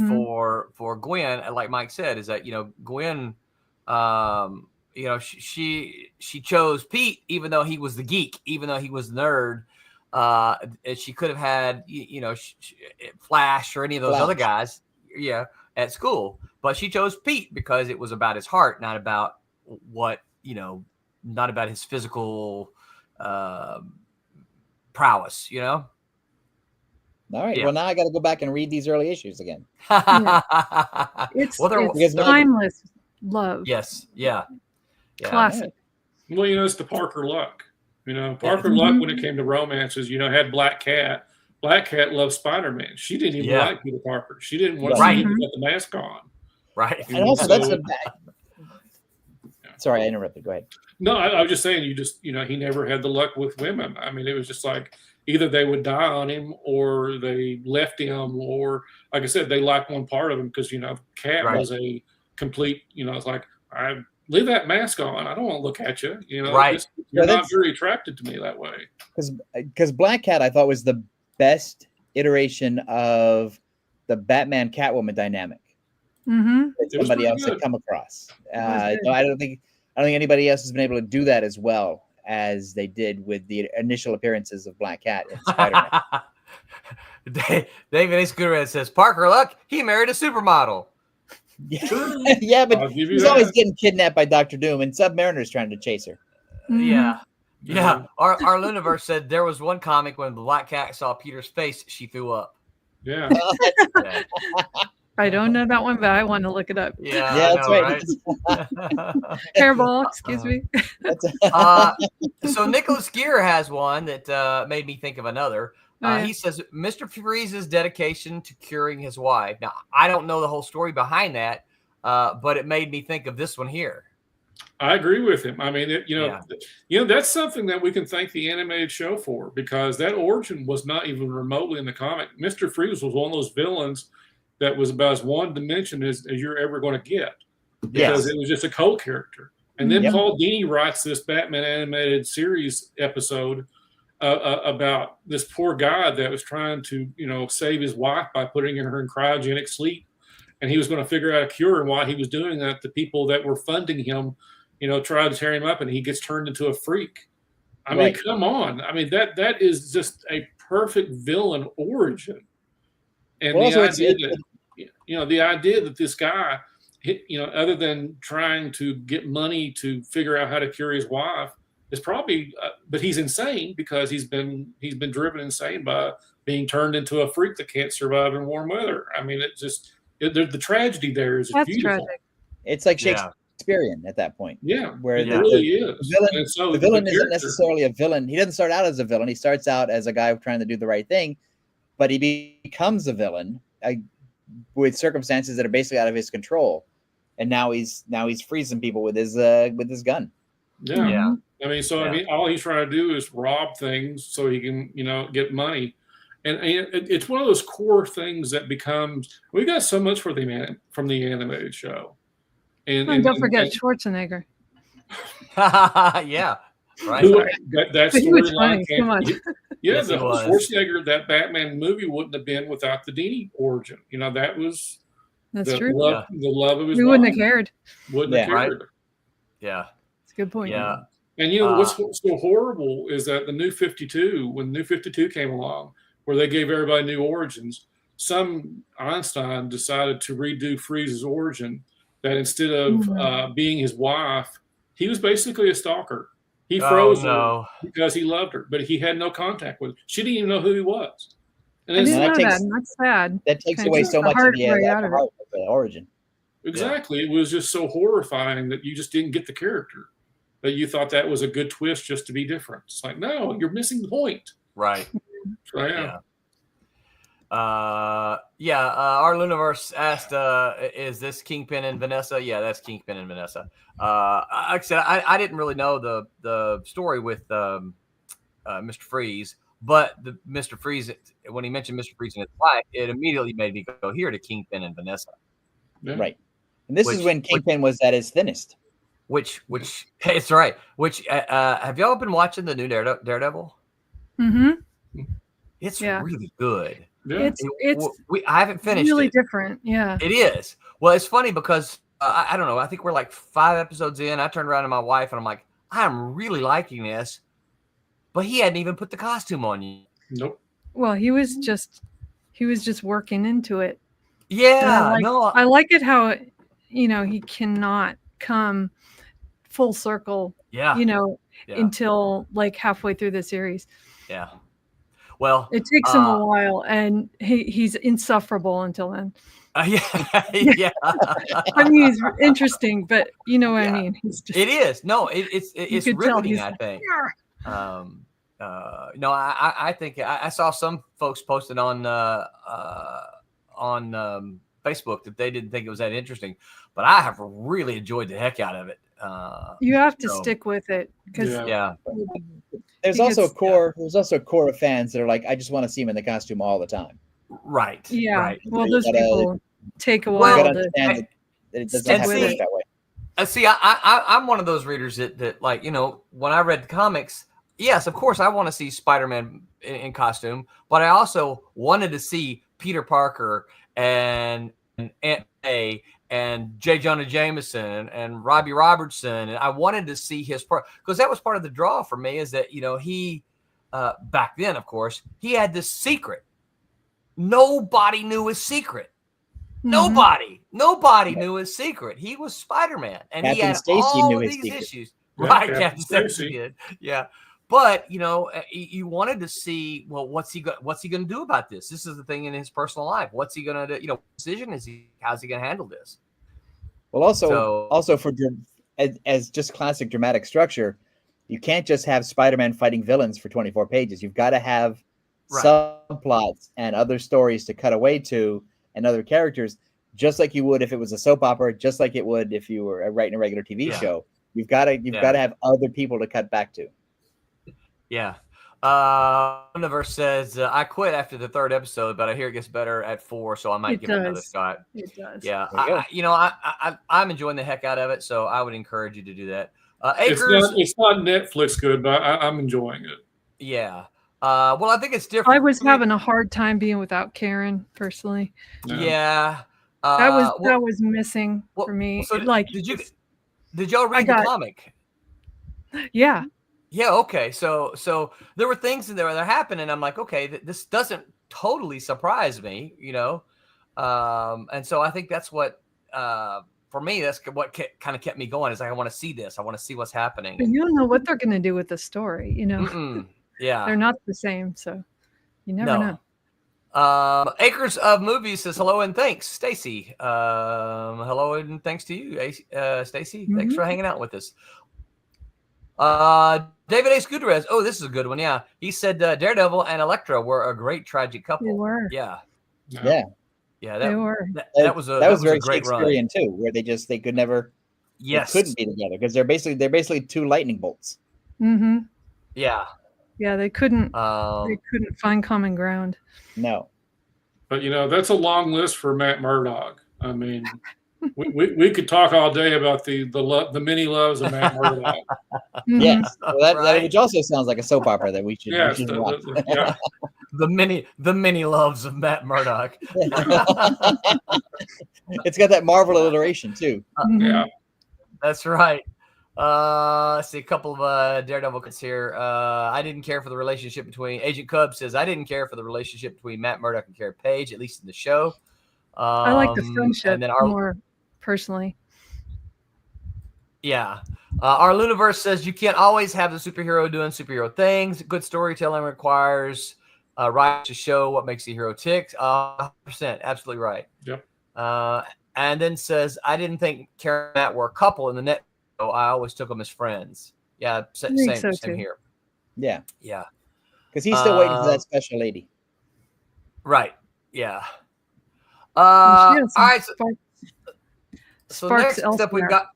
for Gwen, like Mike said, is that, Gwen, she chose Pete, even though he was the geek, even though he was the nerd. She could have had, Flash or any of those other guys, at school, but she chose Pete because it was about his heart, not about what, not about his physical prowess, All right. Well, now I got to go back and read these early issues again. It's timeless love. Yes. Yeah. Classic. Well, it's the Parker Luck. Parker Luck, when it came to romances, had Black Cat. Black Cat loved Spider-Man. She didn't even like Peter Parker. She didn't want to see him with the mask on. Right. And also, that's the Sorry, I interrupted. Go ahead. No, I was just saying, he never had the luck with women. I mean, it was just like either they would die on him or they left him, or like I said, they liked one part of him because, Cat was a complete, it's like, I leave that mask on. I don't want to look at you. You're not very attracted to me that way. Because Black Cat, I thought, was the best iteration of the Batman Catwoman dynamic that somebody else had come across. I don't think anybody else has been able to do that as well as they did with the initial appearances of Black Cat in Spider-Man. David A. Scooterhead says, Parker Luck, he married a supermodel. Yeah, but he's always getting kidnapped by Dr. Doom, and Submariner's trying to chase her. Yeah. Our Luniverse said there was one comic when the Black Cat saw Peter's face, she threw up. Yeah. I don't know that one, but I want to look it up. Yeah, that's right. Hairball, excuse me. So Nicholas Gear has one that made me think of another. He says, Mr. Freeze's dedication to curing his wife. Now, I don't know the whole story behind that, but it made me think of this one here. I agree with him. I mean, that's something that we can thank the animated show for, because that origin was not even remotely in the comic. Mr. Freeze was one of those villains that was about as one dimension as you're ever going to get, because it was just a cult character. And then Paul Dini writes this Batman animated series episode about this poor guy that was trying to, save his wife by putting her in cryogenic sleep. And he was going to figure out a cure. And while he was doing that, the people that were funding him, tried to tear him up, and he gets turned into a freak. I mean, come on. I mean, that is just a perfect villain origin. And Well, the also, idea that, the idea that this guy, other than trying to get money to figure out how to cure his wife, is probably, but he's insane because he's been driven insane by being turned into a freak that can't survive in warm weather. I mean, the tragedy there is That's beautiful. tragic. It's like Shakespearean at that point. Yeah, where it really is. The villain isn't necessarily a villain. He doesn't start out as a villain. He starts out as a guy trying to do the right thing, but he becomes a villain with circumstances that are basically out of his control. And now he's freezing people with his gun. Yeah. I mean, all he's trying to do is rob things so he can, get money. And it's one of those core things that becomes, we got so much from the animated show. And don't forget Schwarzenegger. Yeah. Right. That He was funny so much. Yeah, Yes, the he was. Schwarzenegger, that Batman movie wouldn't have been without the Dini origin. That was That's the true. love of his We wouldn't have mom. cared. Wouldn't have cared. Yeah. It's a good point. Yeah. And what's so horrible is that the New 52, when New 52 came along, where they gave everybody new origins, some Einstein decided to redo Freeze's origin, that instead of being his wife, he was basically a stalker. He froze her because he loved her, but he had no contact with her. She didn't even know who he was. And I didn't know that that, takes- and that's sad. That takes Kinda away took so the much of heart the right out of it. heart of the origin. Exactly. It was just so horrifying that you just didn't get the character. That you thought that was a good twist just to be different. It's like, no, you're missing the point. Right. So, yeah. Our Luniverse asked, is this Kingpin and Vanessa? Yeah, that's Kingpin and Vanessa. Like I said, I didn't really know the story with Mr. Freeze, but the Mr. Freeze, when he mentioned Mr. Freeze in his life, it immediately made me go here to Kingpin and Vanessa. Yeah. Right. And this is when Kingpin was at his thinnest. Which it's right. Which have y'all been watching the new Daredevil? Mm-hmm. It's really good. Yeah. I haven't finished really it. different. Yeah. It is. Well, it's funny because I don't know. I think we're like 5 episodes in. I turned around to my wife and I'm like, I'm really liking this, but he hadn't even put the costume on yet. Nope. Well, he was just working into it. Yeah. I like it how he cannot come full circle. Yeah. Until like halfway through the series. Yeah. Well, it takes him a while, and he's insufferable until then. Yeah. I mean, he's interesting, but you know what I mean. He's just, it is. No, it's riveting. I think. Yeah. I think I saw some folks posted on Facebook that they didn't think it was that interesting, but I have really enjoyed the heck out of it. You have to stick with it because There's also a core of fans that are like, I just want to see him in the costume all the time. Right. Yeah. Right. Well, those people take a while to understand that it doesn't have to work that way. See, I'm one of those readers that like, when I read the comics, yes, of course, I want to see Spider-Man in costume, but I also wanted to see Peter Parker and Aunt May and J. Jonah Jameson and Robbie Robertson. And I wanted to see his part, because that was part of the draw for me, is that, he, back then, of course, he had this secret. Nobody knew his secret. Nobody knew his secret. He was Spider-Man, and Captain he had Stacy all knew of his these secret. issues. Yeah, Right, Captain Captain Stacy Stacy. did. Yeah. But you wanted to see, well, what's he going to do about this? This is the thing in his personal life. What's he going to do? Decision how's he going to handle this? Well, also for as just classic dramatic structure, you can't just have Spider-Man fighting villains for 24 pages. You've got to have subplots and other stories to cut away to, and other characters, just like you would if it was a soap opera, just like it would if you were writing a regular TV show. You've got to have other people to cut back to. Yeah. Universe says, I quit after the 3rd episode, but I hear it gets better at 4, so I might give it another shot. It does. Yeah. I'm enjoying the heck out of it, so I would encourage you to do that. It's Acres. not Netflix good, but I'm enjoying it. Yeah. Well, I think it's different. I was having a hard time being without Karen personally. Yeah. That was missing for me. So like, did y'all read the comic? Yeah. Yeah. Okay. So there were things in there that happened, and I'm like, okay, this doesn't totally surprise me, and so I think that's what, for me, that's what kind of kept me going. Is like, I want to see this. I want to see what's happening. But you don't know what they're going to do with the story. Yeah, they're not the same, so you never know. Acres of Movies says hello and thanks, Stacy. Hello and thanks to you, Stacy. Thanks for hanging out with us. David A. Gutierrez. Oh, this is a good one. Yeah, he said Daredevil and Elektra were a great tragic couple. They were. Yeah. They were. That was a very great run. Shakespearean too, where they could never. Yes. They couldn't be together because they're basically two lightning bolts. Mm-hmm. Yeah. Yeah, they couldn't. They couldn't find common ground. No. But that's a long list for Matt Murdock. I mean, we could talk all day about the many loves of Matt Murdock. Yes, that which also sounds like a soap opera that we should. Yes, watch. The many loves of Matt Murdock. It's got that Marvel alliteration too. Yeah, that's right. Let's see a couple of Daredevil cuts here. I didn't care for the relationship between Agent Cub says I didn't care for the relationship between Matt Murdock and Kara Page, at least in the show. I like the friendship and then more personally. Yeah. Our Luniverse says you can't always have the superhero doing superhero things. Good storytelling requires right to show what makes the hero tick. 100%, absolutely right. Yep. And then says I didn't think Kara and Matt were a couple in the net. So I always took them as friends. Yeah, same here. Yeah. Yeah. Because he's still waiting for that special lady. Right. Yeah. All right. So next up we've got.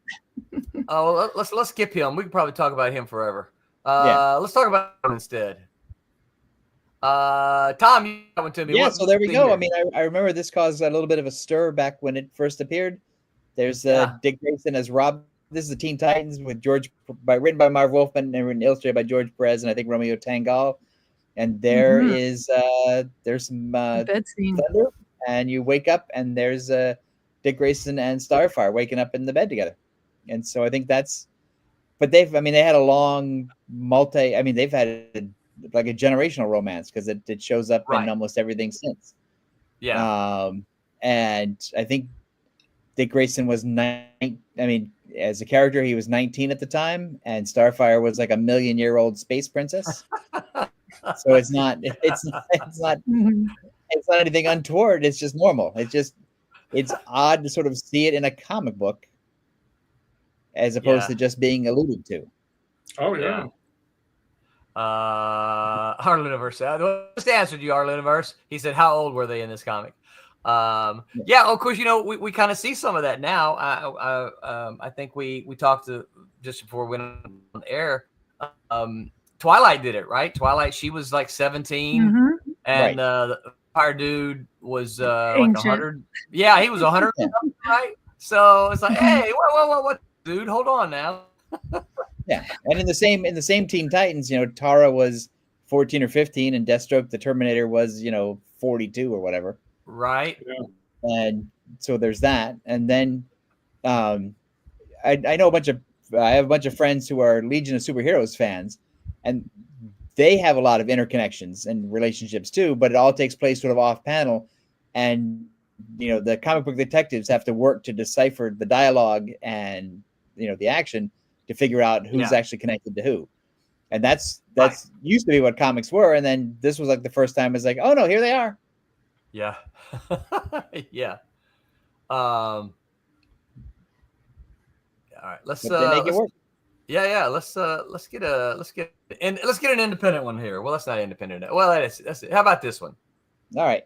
Let's skip him. We could probably talk about him forever. Let's talk about him instead. Tom, you coming to me? Yeah. So there we go. I mean, I remember this caused a little bit of a stir back when it first appeared. There's Dick Grayson as Rob. This is the Teen Titans with written by Marv Wolfman and illustrated by George Perez and I think Romeo Tanghal. And there is there's some bed scene. thunder, and you wake up and there's Dick Grayson and Starfire waking up in the bed together. And so I think that's, but they had a long they've had like a generational romance because it shows up in almost everything since. Yeah. And I think Dick Grayson was as a character, he was 19 at the time, and Starfire was like a 1,000,000-year-old space princess. So it's not anything untoward. It's just normal. It's odd to sort of see it in a comic book as opposed to just being alluded to. Oh yeah. Arleniverse. Just answered you, Arleniverse. He said, "How old were they in this comic?" Of course, we kind of see some of that now. I think we talked to just before we went on air. Twilight did it, right? Twilight, she was like 17, and the fire dude was like 100. Yeah, he was 100, right? So it's like, hey, what, dude? Hold on now. Yeah, and in the same Teen Titans, Tara was 14 or 15, and Deathstroke the Terminator was 42 or whatever. Right. Yeah. And so there's that. And then I know I have a bunch of friends who are Legion of Superheroes fans, and they have a lot of interconnections and relationships too, but it all takes place sort of off panel. And, the comic book detectives have to work to decipher the dialogue and, the action to figure out who's actually connected to who. And that's used to be what comics were. And then this was like the first time it's like, oh no, here they are. Yeah. Yeah. All right. Let's make it work. Yeah. Let's get an independent one here. Well, that's not independent. Well, that's it. How about this one? All right.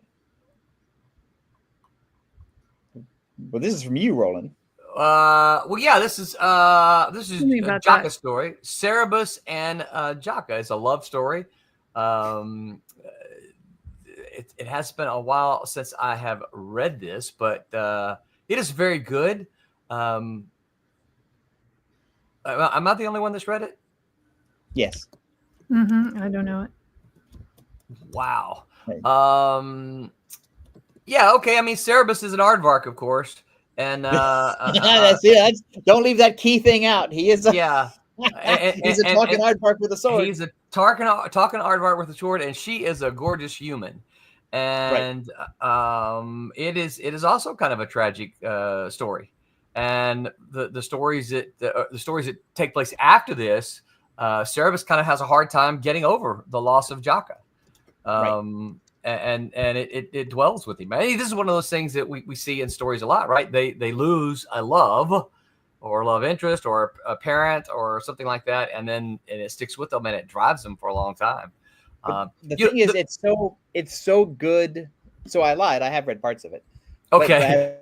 Well, this is from you, Roland. This is Jaka's story. Cerebus and Jaka. It's a love story. It has been a while since I have read this, but it is very good. Am I the only one that's read it? Yes. I don't know it. Wow. Right. Yeah. Okay. I mean, Cerebus is an aardvark, of course, and don't leave that key thing out. He is. Yeah. He's a talking aardvark with a sword. He's a talking aardvark with a sword, and she is a gorgeous human. And it is also kind of a tragic story. And the stories that take place after this, Cerebus kind of has a hard time getting over the loss of Jaka. And it dwells with him. I mean, this is one of those things that we see in stories a lot, right? They lose a love or love interest or a parent or something like that, and it sticks with them and it drives them for a long time. The thing is, it's so good. So I lied. I have read parts of it. Okay.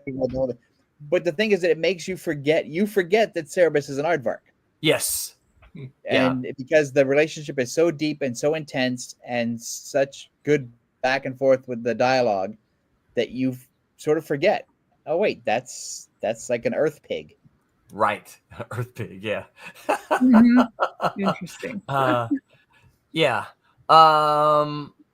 But the thing is that it makes you forget. You forget that Cerebus is an aardvark. Yes. And because the relationship is so deep and so intense and such good back and forth with the dialogue that you sort of forget. Oh wait, that's like an earth pig. Right. Earth pig. Yeah. Interesting. Yeah.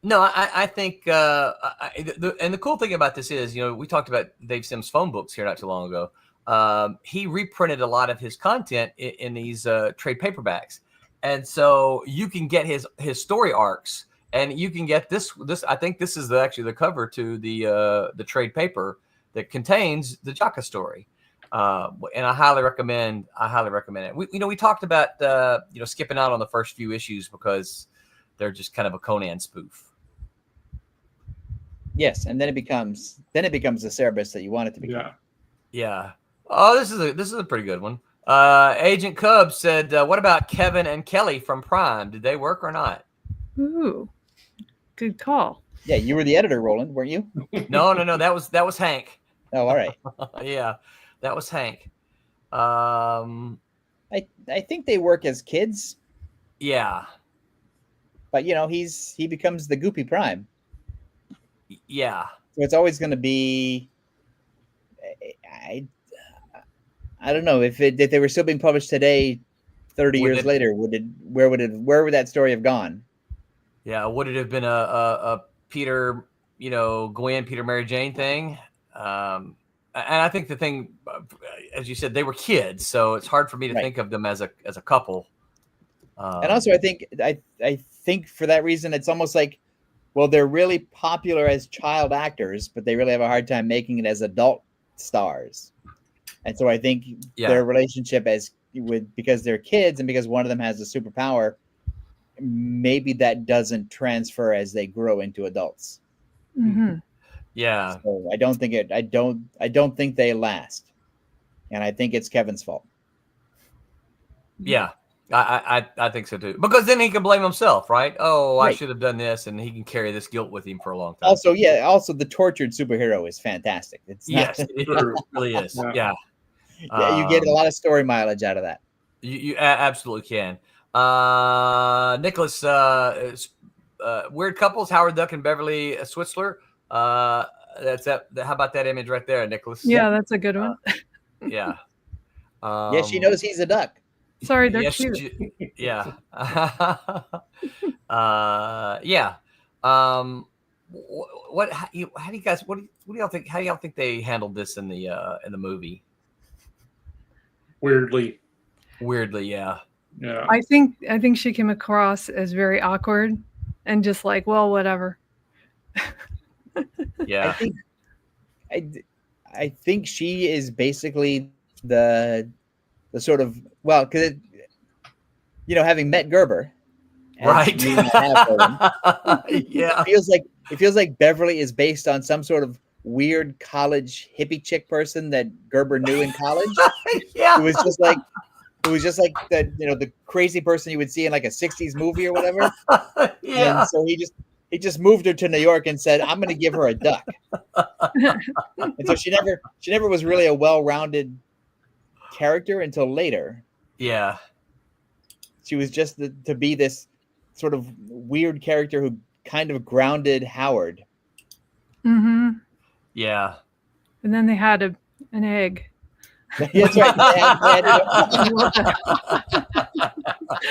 No, I think, and the cool thing about this is, we talked about Dave Sims' phone books here not too long ago. He reprinted a lot of his content in these trade paperbacks, and so you can get his story arcs, and you can get this. I think this is actually the cover to the trade paper that contains the Jaka story, and I highly recommend it. We talked about skipping out on the first few issues because they're just kind of a Conan spoof. Yes, and then it becomes the Cerebus that you want it to become. Yeah. Oh, this is a pretty good one. Agent Cub said, "What about Kevin and Kelly from Prime? Did they work or not?" Ooh, good call. Yeah, you were the editor, Roland, weren't you? No. That was Hank. Oh, all right. Yeah, that was Hank. I think they work as kids. Yeah. But he becomes the Goopy Prime. Yeah. So it's always going to be. I don't know if they were still being published today, 30 years later. Where would that story have gone? Yeah. Would it have been a Peter, Gwen, Peter, Mary Jane thing? And I think the thing, as you said, they were kids, so it's hard for me to think of them as a couple. And also, I think for that reason, it's almost like, well, they're really popular as child actors, but they really have a hard time making it as adult stars. And so I think their relationship because they're kids and because one of them has a superpower, maybe that doesn't transfer as they grow into adults. Mm-hmm. Yeah. So I don't think they last, and I think it's Kevin's fault. Yeah. I think so too, because then he can blame himself, right? Oh, I should have done this, and he can carry this guilt with him for a long time. Also, the tortured superhero is fantastic. It really is. Yeah. You get a lot of story mileage out of that. You absolutely can. Nicholas, weird couples, Howard Duck and Beverly Switzler. That's that. How about that image right there, Nicholas? Yeah, that's a good one. Yeah. Yeah, she knows he's a duck. Sorry, they're cute. Yeah. Yeah. What? How do you guys? What do y'all think? How do y'all think they handled this in the movie? Weirdly, yeah. Yeah. I think she came across as very awkward and just like, well, whatever. Yeah. I think she is basically the sort of, well, because having met Gerber, right? Yeah, it feels like Beverly is based on some sort of weird college hippie chick person that Gerber knew in college. Yeah, it was just like that, the crazy person you would see in like a 60s movie or whatever. Yeah. And so he just moved her to New York and said, "I'm going to give her a duck." And so she never was really a well-rounded character until later. Yeah. She was just to be this sort of weird character who kind of grounded Howard. Mm-hmm. Yeah. And then they had an egg. That's right.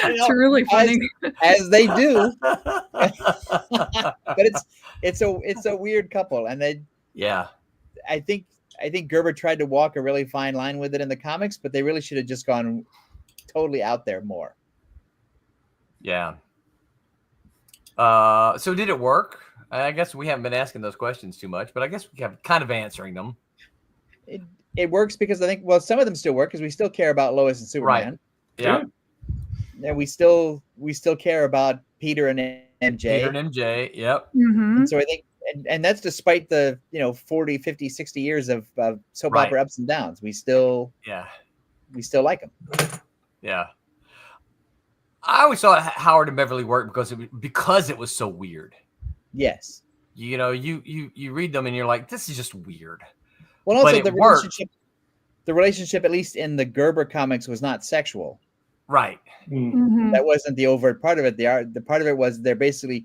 It's really funny. As they do. But it's a weird couple, and I think Gerber tried to walk a really fine line with it in the comics, but they really should have just gone totally out there more. Yeah. So did it work? I guess we haven't been asking those questions too much, but I guess we have kind of answering them. It works because I think, well, some of them still work because we still care about Lois and Superman. Right. Yeah. And we still care about Peter and MJ. Peter and MJ. Yep. Mm-hmm. And so I think, and that's despite the 40, 50, 60 years of soap opera ups and downs. We still like them. Yeah. I always thought Howard and Beverly worked because it was so weird. Yes. You read them and you're like, this is just weird. Well, also the relationship, at least in the Gerber comics, was not sexual. Right. Mm-hmm. That wasn't the overt part of it. The part of it was they're basically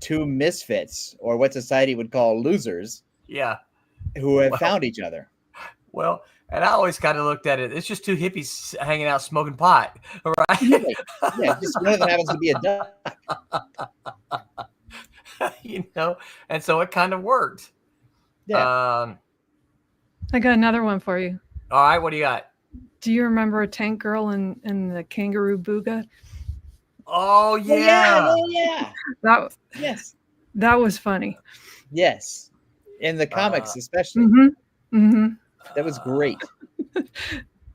two misfits, or what society would call losers. Yeah. Who have found each other. Well, and I always kind of looked at it. It's just two hippies hanging out smoking pot, right? Yeah, just one of them happens to be a duck. And so it kind of worked. Yeah. I got another one for you. All right, what do you got? Do you remember a tank girl in the kangaroo booga? Oh yeah. Yes. That was funny. Yes. In the comics, especially. Mm-hmm. Mm-hmm. That was great.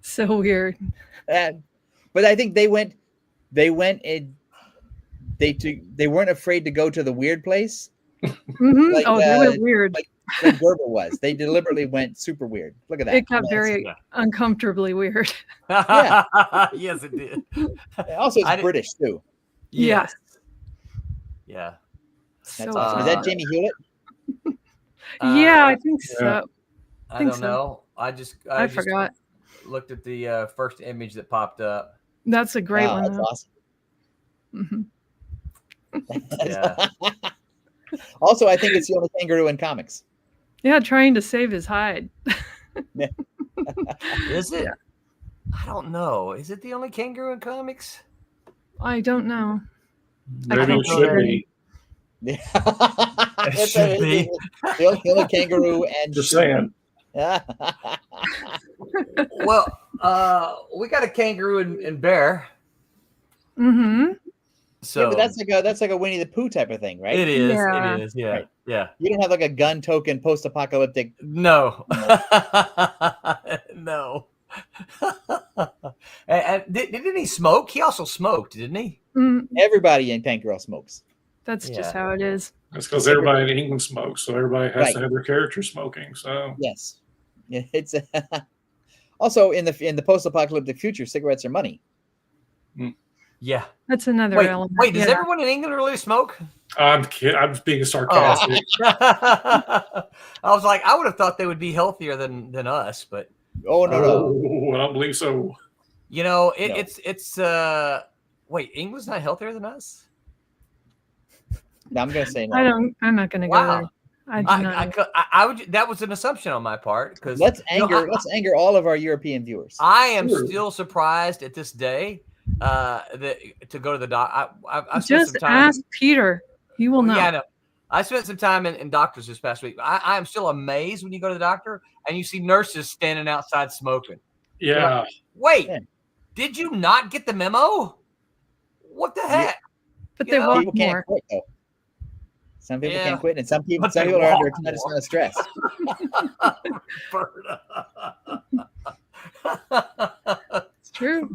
So weird. But I think they went and they weren't afraid to go to the weird place. Mm-hmm. They were weird. Like Gerber was. They deliberately went super weird. Look at that. It got very uncomfortably weird. Yeah. Yes, it did. Also, it's British too. Yes. Yeah. That's So awesome. Is that Jamie Hewlett? Yeah, I think so. I don't know. I I forgot. Looked at the first image that popped up. That's a great one. That's awesome. Mm-hmm. Yeah. Also, I think it's the only kangaroo in comics. Yeah, trying to save his hide. Is it? I don't know. Is it the only kangaroo in comics? I don't know. Maybe it should be. Yeah. It should be. The only kangaroo and Just saying. Well, we got a kangaroo and bear. Mm-hmm. So yeah, but that's like a Winnie the Pooh type of thing, right? It is. Yeah. It is. Yeah. Right. Yeah. You don't have like a gun token post-apocalyptic. No. No. and didn't he smoke? He also smoked, didn't he? Mm, Everybody in Tank Girl smokes. that's just how it is. That's because everybody in England smokes, so everybody has Right. to have their character smoking. So Yes. Yeah, it's also in the post-apocalyptic future, cigarettes are money. Yeah. That's another Wait, element. does Yeah. everyone in England really smoke? I'm kidding. I'm just being sarcastic. I was like, I would have thought they would be healthier than us, but Oh no, no. Oh, I don't believe so. no. No. Wait, England's not healthier than us? No, I'm gonna say no. I'm not gonna go Wow. there. I do not. I would. That was an assumption on my part because Let's anger all of our European viewers. I am Sure. still surprised at this day to go to the doc. I spent Just some time. ask Peter. He will know. Yeah, I know. I spent some time in doctors this past week. I am still amazed when you go to the doctor and you see nurses standing outside smoking. Yeah. Wait, Yeah. did you not get the memo? What the heck? But You they know, walk People can't more. quit though. Some people Yeah. can't quit, and some people But they are under a walk tremendous more. amount of stress. It's true.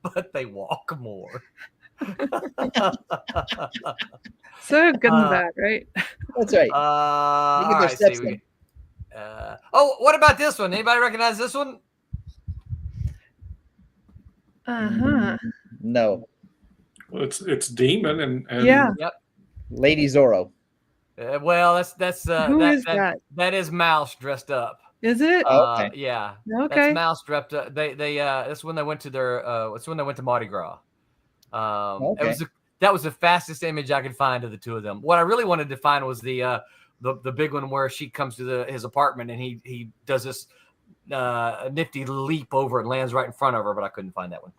But they walk more. So good and bad, right? That's right. All Look at their right, steps see, in. what about this one? Anybody recognize this one? Uh-huh. No, Well, it's Demon and Yeah. Lady Zorro. Well, that's Who is that? That is Mouse dressed up. Is it? Okay. Yeah. Okay. That's Mouse dressed up. They that's when they went to that's when they went to Mardi Gras. Okay. That was the fastest image I could find of the two of them. What I really wanted to find was the big one where she comes to his apartment and he does this nifty leap over and lands right in front of her, but I couldn't find that one.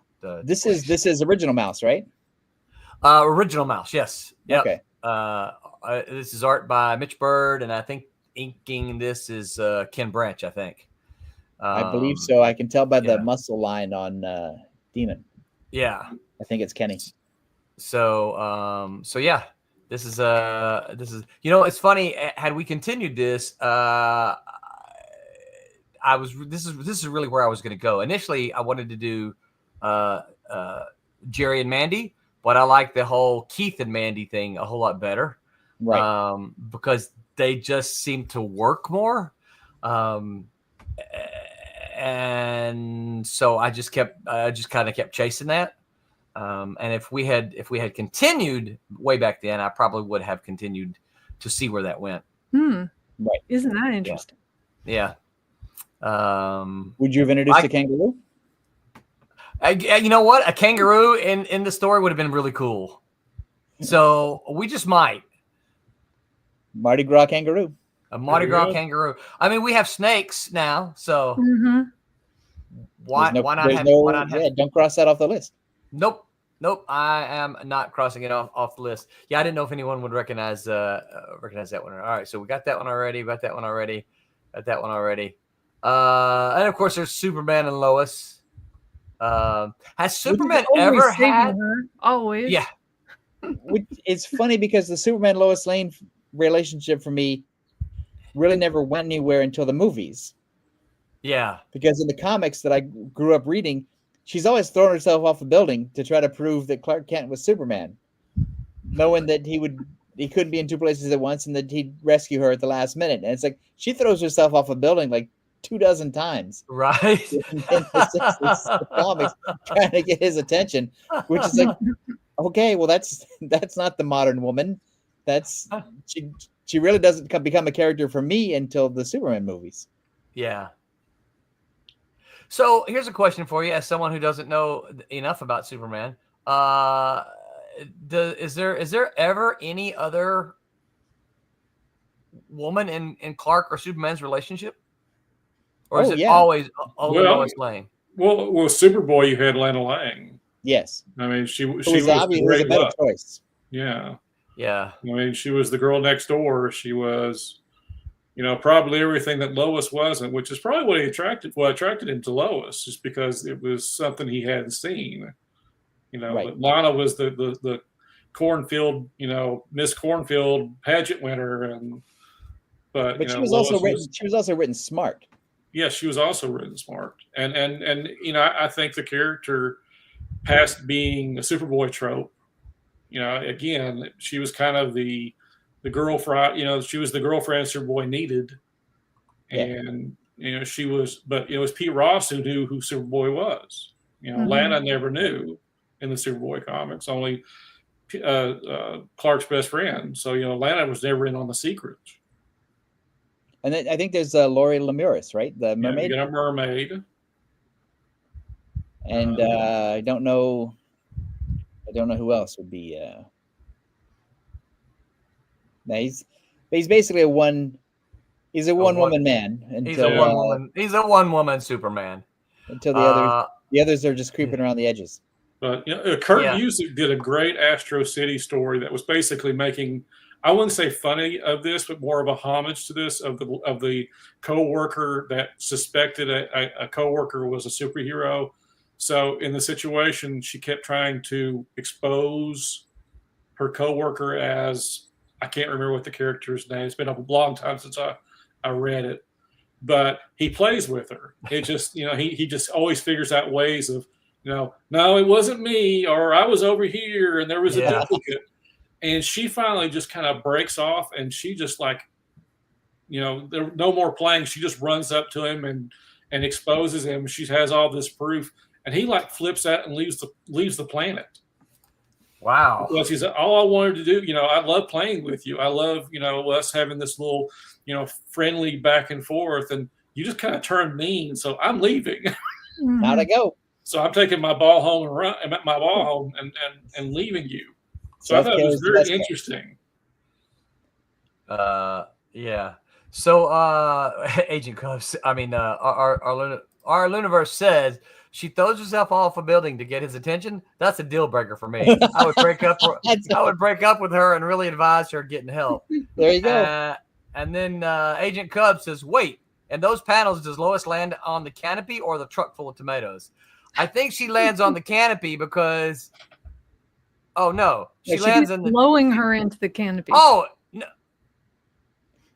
This is original Mouse, right? Original Mouse, yes. Yep. Okay. This is art by Mitch Bird, and I think inking this is Ken Branch, I think. I believe so. I can tell by the yeah. muscle line on Demon. Yeah. I think it's Kenny. So yeah, this is it's funny. Had we continued this, this is really where I was going to go. Initially, I wanted to do Jerry and Mandy, but I like the whole Keith and Mandy thing a whole lot better, Right? because they just seem to work more. And so I just kind of kept chasing that. And if we had continued way back then, I probably would have continued to see where that went. Right. Isn't that interesting? Yeah. Would you have introduced a kangaroo? You know what? A kangaroo in the story would have been really cool. So we just might. Mardi Gras kangaroo. A Mardi Gras kangaroo. I mean, we have snakes now, so why not have? Don't cross that off the list. Nope. I am not crossing it off the list. Yeah, I didn't know if anyone would recognize that one. All right, so we got that one already. And of course, there's Superman and Lois. Has Superman ever had her? Always? Yeah. It's funny because the Superman Lois Lane relationship for me really never went anywhere until the movies. Yeah. Because in the comics that I grew up reading, she's always throwing herself off a building to try to prove that Clark Kent was Superman, knowing that he couldn't be in two places at once and that he'd rescue her at the last minute. And it's like she throws herself off a building like 24 times. Right. In the comics, trying to get his attention, which is like, okay, well, that's not the modern woman. She really doesn't become a character for me until the Superman movies. Yeah. So here's a question for you, as someone who doesn't know enough about Superman. Is there ever any other woman in Clark or Superman's relationship, or is it always Lois Lane? Well, Superboy, you had Lana Lang. Yes. I mean, she was a better choice. Yeah. Yeah. I mean, she was the girl next door. She was, probably everything that Lois wasn't, which is probably what attracted him to Lois, just because it was something he hadn't seen. Right. But Lana was the cornfield, Miss Cornfield pageant winner, but she was also written smart. Yes, she was also written smart, and I think the character, past being a Superboy trope, again, she was kind of the girlfriend. She was the girlfriend Superboy needed, and she was. But it was Pete Ross who knew who Superboy was. Lana never knew in the Superboy comics. Only Clark's best friend. So Lana was never in on the secret. And then I think there's Lori Lemurus, right? The mermaid. You got a mermaid. And I don't know who else would be. He's basically He's a one-woman man. He's a one-woman Superman. Until the others are just creeping around the edges. But Kurt Busiek did a great Astro City story that was basically making, I wouldn't say funny of this, but more of a homage to this of the co-worker that suspected a co-worker was a superhero. So in the situation, she kept trying to expose her co-worker as, I can't remember what the character's name. It's been a long time since I read it, but he plays with her. It just, he just always figures out ways of, no, it wasn't me, or I was over here and there was a duplicate. And she finally just kind of breaks off, and she just there no more playing. She just runs up to him and exposes him. She has all this proof, and he flips out and leaves the planet. Wow. Because he's all I wanted to do. I love playing with you. I love us having this little friendly back and forth, and you just kind of turn mean. So I'm leaving. How'd I go? So I'm taking my ball home and leaving you. So I thought it was very interesting. Yeah. So Agent Cubs, our Luniverse says she throws herself off a building to get his attention. That's a deal breaker for me. I would break up with her and really advise her getting help. There you go. And then Agent Cubs says, wait, and those panels, does Lois land on the canopy or the truck full of tomatoes? I think she lands on the canopy because. Oh no, she Yeah, lands in the. blowing her into the canopy. Oh no,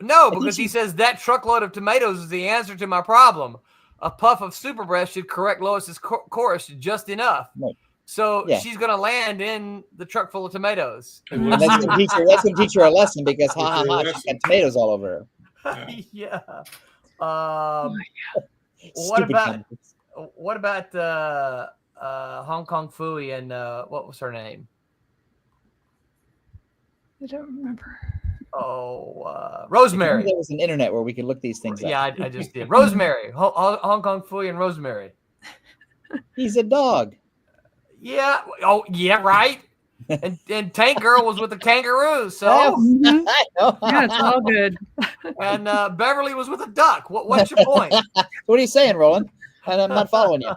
no, because he says that truckload of tomatoes is the answer to my problem. A puff of super breath should correct Lois's chorus just enough. Right. So she's gonna land in the truck full of tomatoes. And that's gonna teach her a lesson because she's got tomatoes all over her. Yeah. Stupid what about Hong Kong Fooey and what was her name? I don't remember. Rosemary. There was an internet where we could look these things up. Yeah, I just did. Rosemary. Hong Kong Fooey and Rosemary. He's a dog. Yeah. Oh, yeah, right. And Tank Girl was with the kangaroo. So I know. Yeah, it's all good. and Beverly was with a duck. What's your point? What are you saying, Roland? I'm not following you.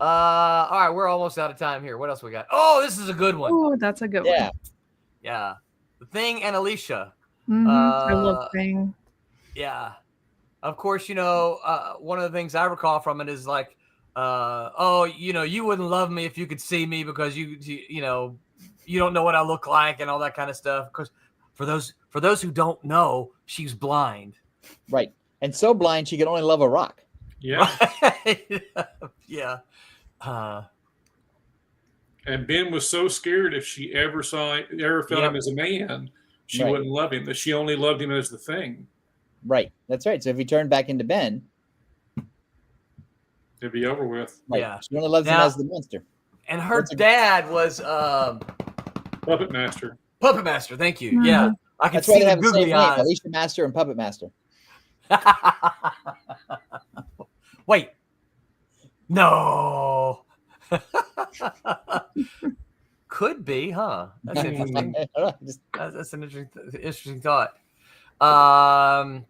All right, we're almost out of time here. What else we got? Oh, this is a good one. Oh, that's a good one. Yeah. The Thing and Alicia. I love Thing. Yeah. Of course, one of the things I recall from it is like, you wouldn't love me if you could see me because you don't know what I look like and all that kind of stuff. Because for those who don't know, she's blind. Right. And so blind she can only love a rock. Yeah. Yeah. And Ben was so scared if she ever felt him as a man, she wouldn't love him. That she only loved him as the Thing. Right. That's right. So if he turned back into Ben, it'd be over with. Right. Yeah. She only loves him as the monster. And her dad was Puppet Master. Puppet Master. Thank you. Mm-hmm. Yeah. I can That's see why they the have the same googly name, eyes. Alicia Master and Puppet Master. Wait. No. Could be, huh? That's interesting. That's an interesting thought. All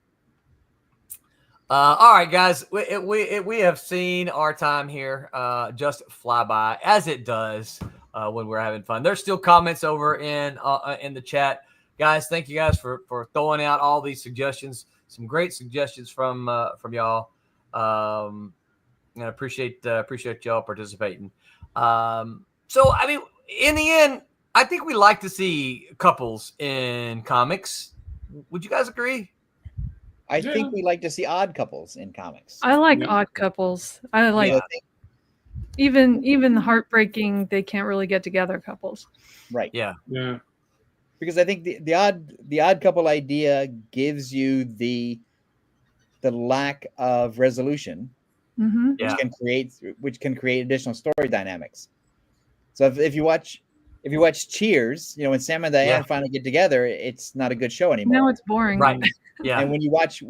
right, guys. We have seen our time here just fly by, as it does when we're having fun. There's still comments over in the chat, guys. Thank you guys for throwing out all these suggestions. Some great suggestions from y'all. And I appreciate y'all participating. So I mean, in the end, I think we like to see couples in comics. Would you guys agree? I think we like to see odd couples in comics. I like odd couples. I like even the heartbreaking, they can't really get together couples. Right. Yeah. Yeah. Because I think the odd couple idea gives you the lack of resolution, Mm-hmm. which can create additional story dynamics. So if you watch Cheers, when Sam and Diane finally get together, it's not a good show anymore. Now it's boring. Right. Yeah. And when you watch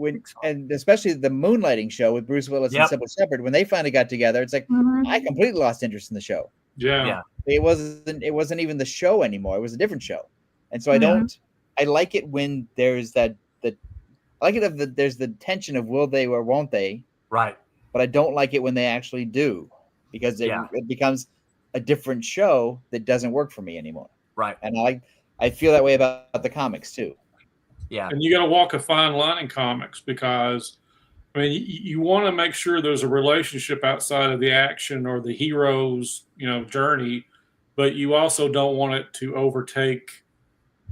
and especially the Moonlighting show with Bruce Willis and Sybil Shepherd, when they finally got together, it's like I completely lost interest in the show. Yeah. It wasn't even the show anymore. It was a different show. And so I like it when there's there's the tension of will they or won't they? Right. But I don't like it when they actually do, because it becomes a different show that doesn't work for me anymore. Right. And I feel that way about the comics too. Yeah. And you got to walk a fine line in comics because, I mean, you want to make sure there's a relationship outside of the action or the hero's, journey, but you also don't want it to overtake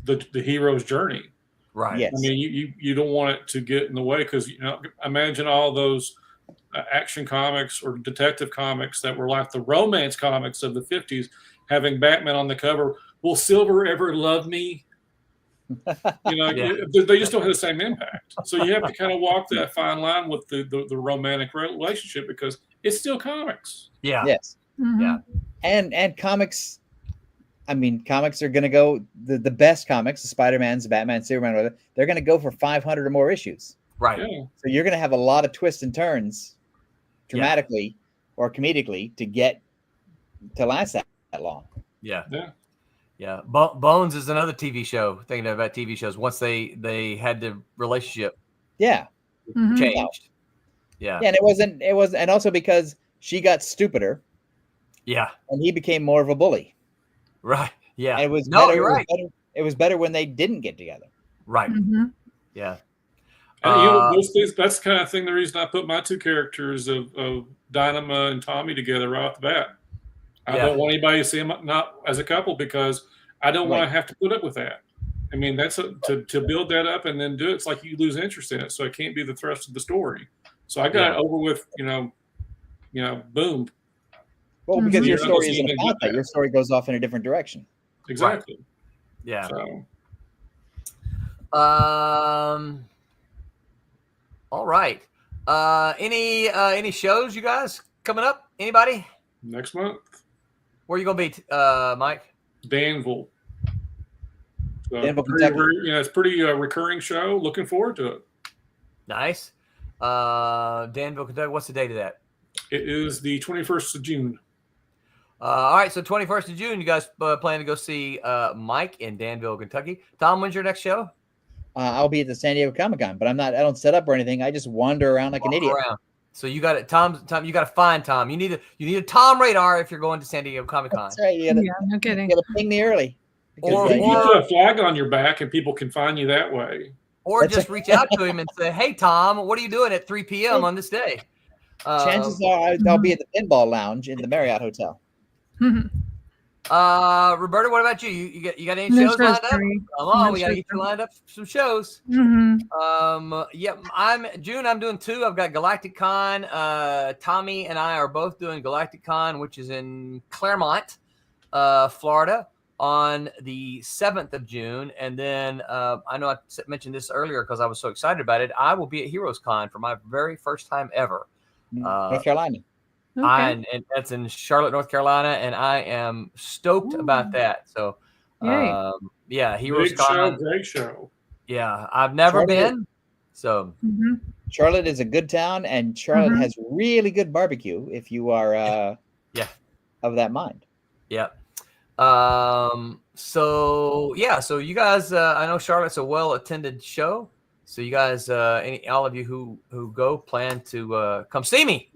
the hero's journey. Right. Yes. I mean, you don't want it to get in the way because, imagine all those action comics or detective comics that were like the romance comics of the 50s having Batman on the cover. Will Silver ever love me? They just don't have the same impact. So you have to kind of walk that fine line with the romantic relationship because it's still comics. Yeah. Yes. Mm-hmm. Yeah. And comics, I mean, comics are going to go, the best comics, the Spider-Mans, the Batman, Superman, whatever, they're going to go for 500 or more issues. Right. Yeah. So you're going to have a lot of twists and turns dramatically or comedically to last that long. Yeah. Yeah. Yeah. Bones is another TV show. Thinking about TV shows, once they had the relationship Yeah. Mm-hmm. changed. Yeah. Yeah. And it was, and also because she got stupider. Yeah. And he became more of a bully. Right. Yeah. And it was no, better. you're right. It was better when they didn't get together. Right. Mm-hmm. Yeah. And those things, that's the kind of thing, the reason I put my two characters of Dynama and Tommy together right off the bat. I don't want anybody to see them not as a couple, because I don't want to have to put up with that. I mean, that's to build that up and then do it. It's like you lose interest in it, so it can't be the thrust of the story. So I got it over with, boom. Well, because your story isn't about that. Your story goes off in a different direction. Exactly. Right. Yeah. So. All right. Any shows you guys coming up? Anybody? Next month. Where you gonna be, Mike? Danville. So Danville, Kentucky. It's pretty recurring show. Looking forward to it. Nice. Danville, Kentucky. What's the date of that? It is the 21st of June. All right, so 21st of June, you guys plan to go see Mike in Danville, Kentucky. Tom, when's your next show? I'll be at the San Diego Comic-Con, but I don't set up or anything. I just wander around like an idiot. So you got it, Tom. You got to find Tom. You need a Tom radar if you're going to San Diego Comic-Con. That's right. No kidding. You gotta ping me early. Or you put a flag on your back and people can find you that way. Or just reach out to him and say, "Hey, Tom, what are you doing at 3 p.m. on this day?" Chances are I'll be at the pinball lounge in the Marriott Hotel. Roberta, what about you? You got any shows lined up? Come on, we got to get you lined up for some shows. I'm doing 2. I've got Galactic Con. Tommy and I are both doing Galactic Con, which is in Claremont, Florida, on the 7th of June. And then I know I mentioned this earlier because I was so excited about it. I will be at Heroes Con for my very first time ever. North Carolina. And that's in Charlotte, North Carolina, and I am stoked about that. So, Heroes Con. Great show. Yeah, I've never been. So, Charlotte is a good town, and Charlotte has really good barbecue if you are of that mind. Yeah. So you guys, I know Charlotte's a well-attended show. So you guys, all of you who go, plan to come see me.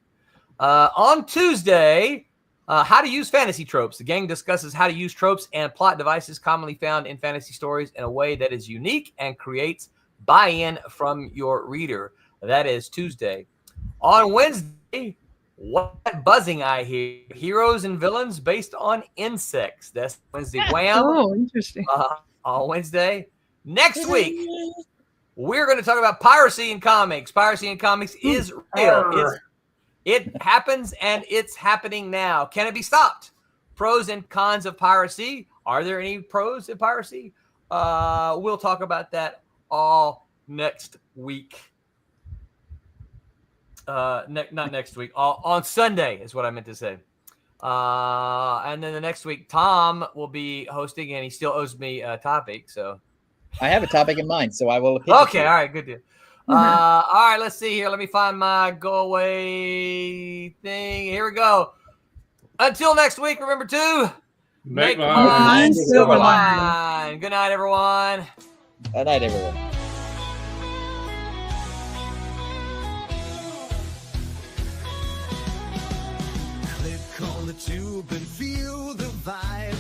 On Tuesday, how to use fantasy tropes. The gang discusses how to use tropes and plot devices commonly found in fantasy stories in a way that is unique and creates buy-in from your reader. That is Tuesday. On Wednesday, what buzzing I hear? Heroes and villains based on insects. That's Wednesday. Wham! Oh, interesting. On Wednesday. Next week, we're going to talk about piracy in comics. Piracy in comics is real. It happens, and it's happening now. Can it be stopped? Pros and cons of piracy. Are there any pros of piracy? We'll talk about that all next week. Not next week. On Sunday is what I meant to say. And then the next week, Tom will be hosting, and he still owes me a topic. So I have a topic in mind, so I will. Okay, all right, good deal. All right, let's see here. Let me find my go away thing. Here we go. Until next week, remember to make mine Silverline. Good night, everyone. Good night, everyone. Click on the tube and feel the vibe.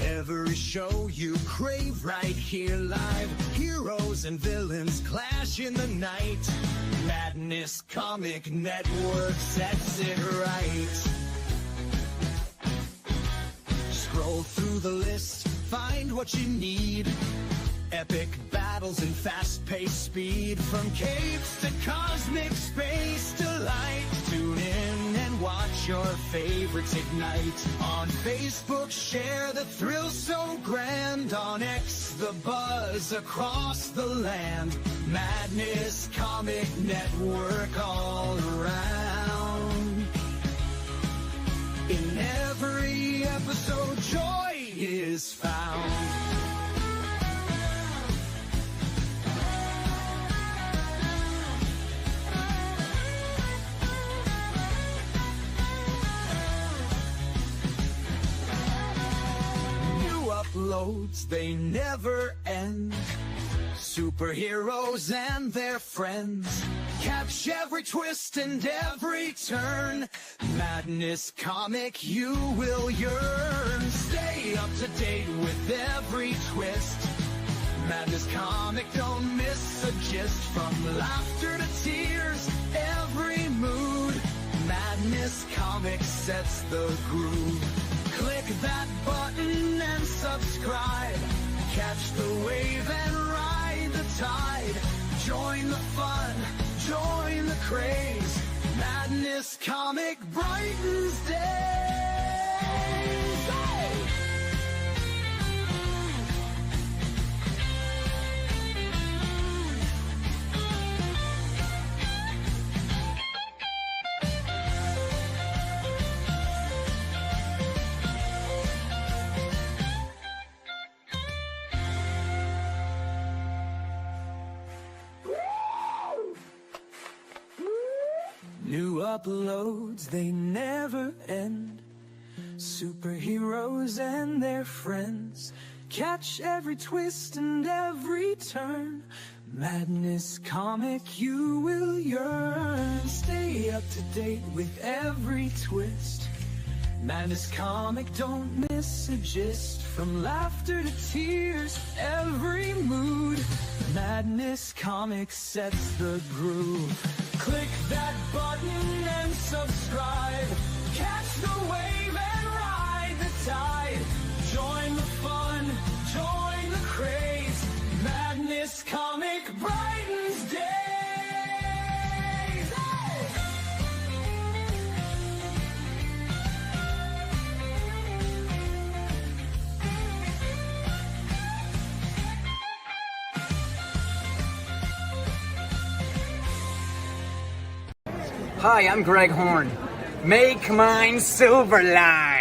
Every show you crave right here live. Heroes and villains clash in the night. Madness Comic Network sets it right. Scroll through the list, find what you need. Epic battles and fast-paced speed. From capes to cosmic space delight. Tune in and watch your favorites ignite. On Facebook, share the thrill so grand. On X, the buzz across the land. Madness Comic Network all around. In every episode, joy is found. Uploads, they never end. Superheroes and their friends catch every twist and every turn. Madness Comic, you will yearn. Stay up to date with every twist. Madness Comic, don't miss a gist. From laughter to tears, every mood. Madness Comic sets the groove. Click that button and subscribe. Catch the wave and ride the tide. Join the fun, join the craze. Madness Comic brightens days. New uploads, they never end. Superheroes and their friends. Catch every twist and every turn. Madness Comic, you will yearn. Stay up to date with every twist. Madness Comic, don't miss a gist. From laughter to tears, every mood. Madness Comic sets the groove. Click that button and subscribe. Catch the wave and ride the tide. Join the fun, join the craze. Madness Comic brightens days. Hi, I'm Greg Horn. Make mine Silverline.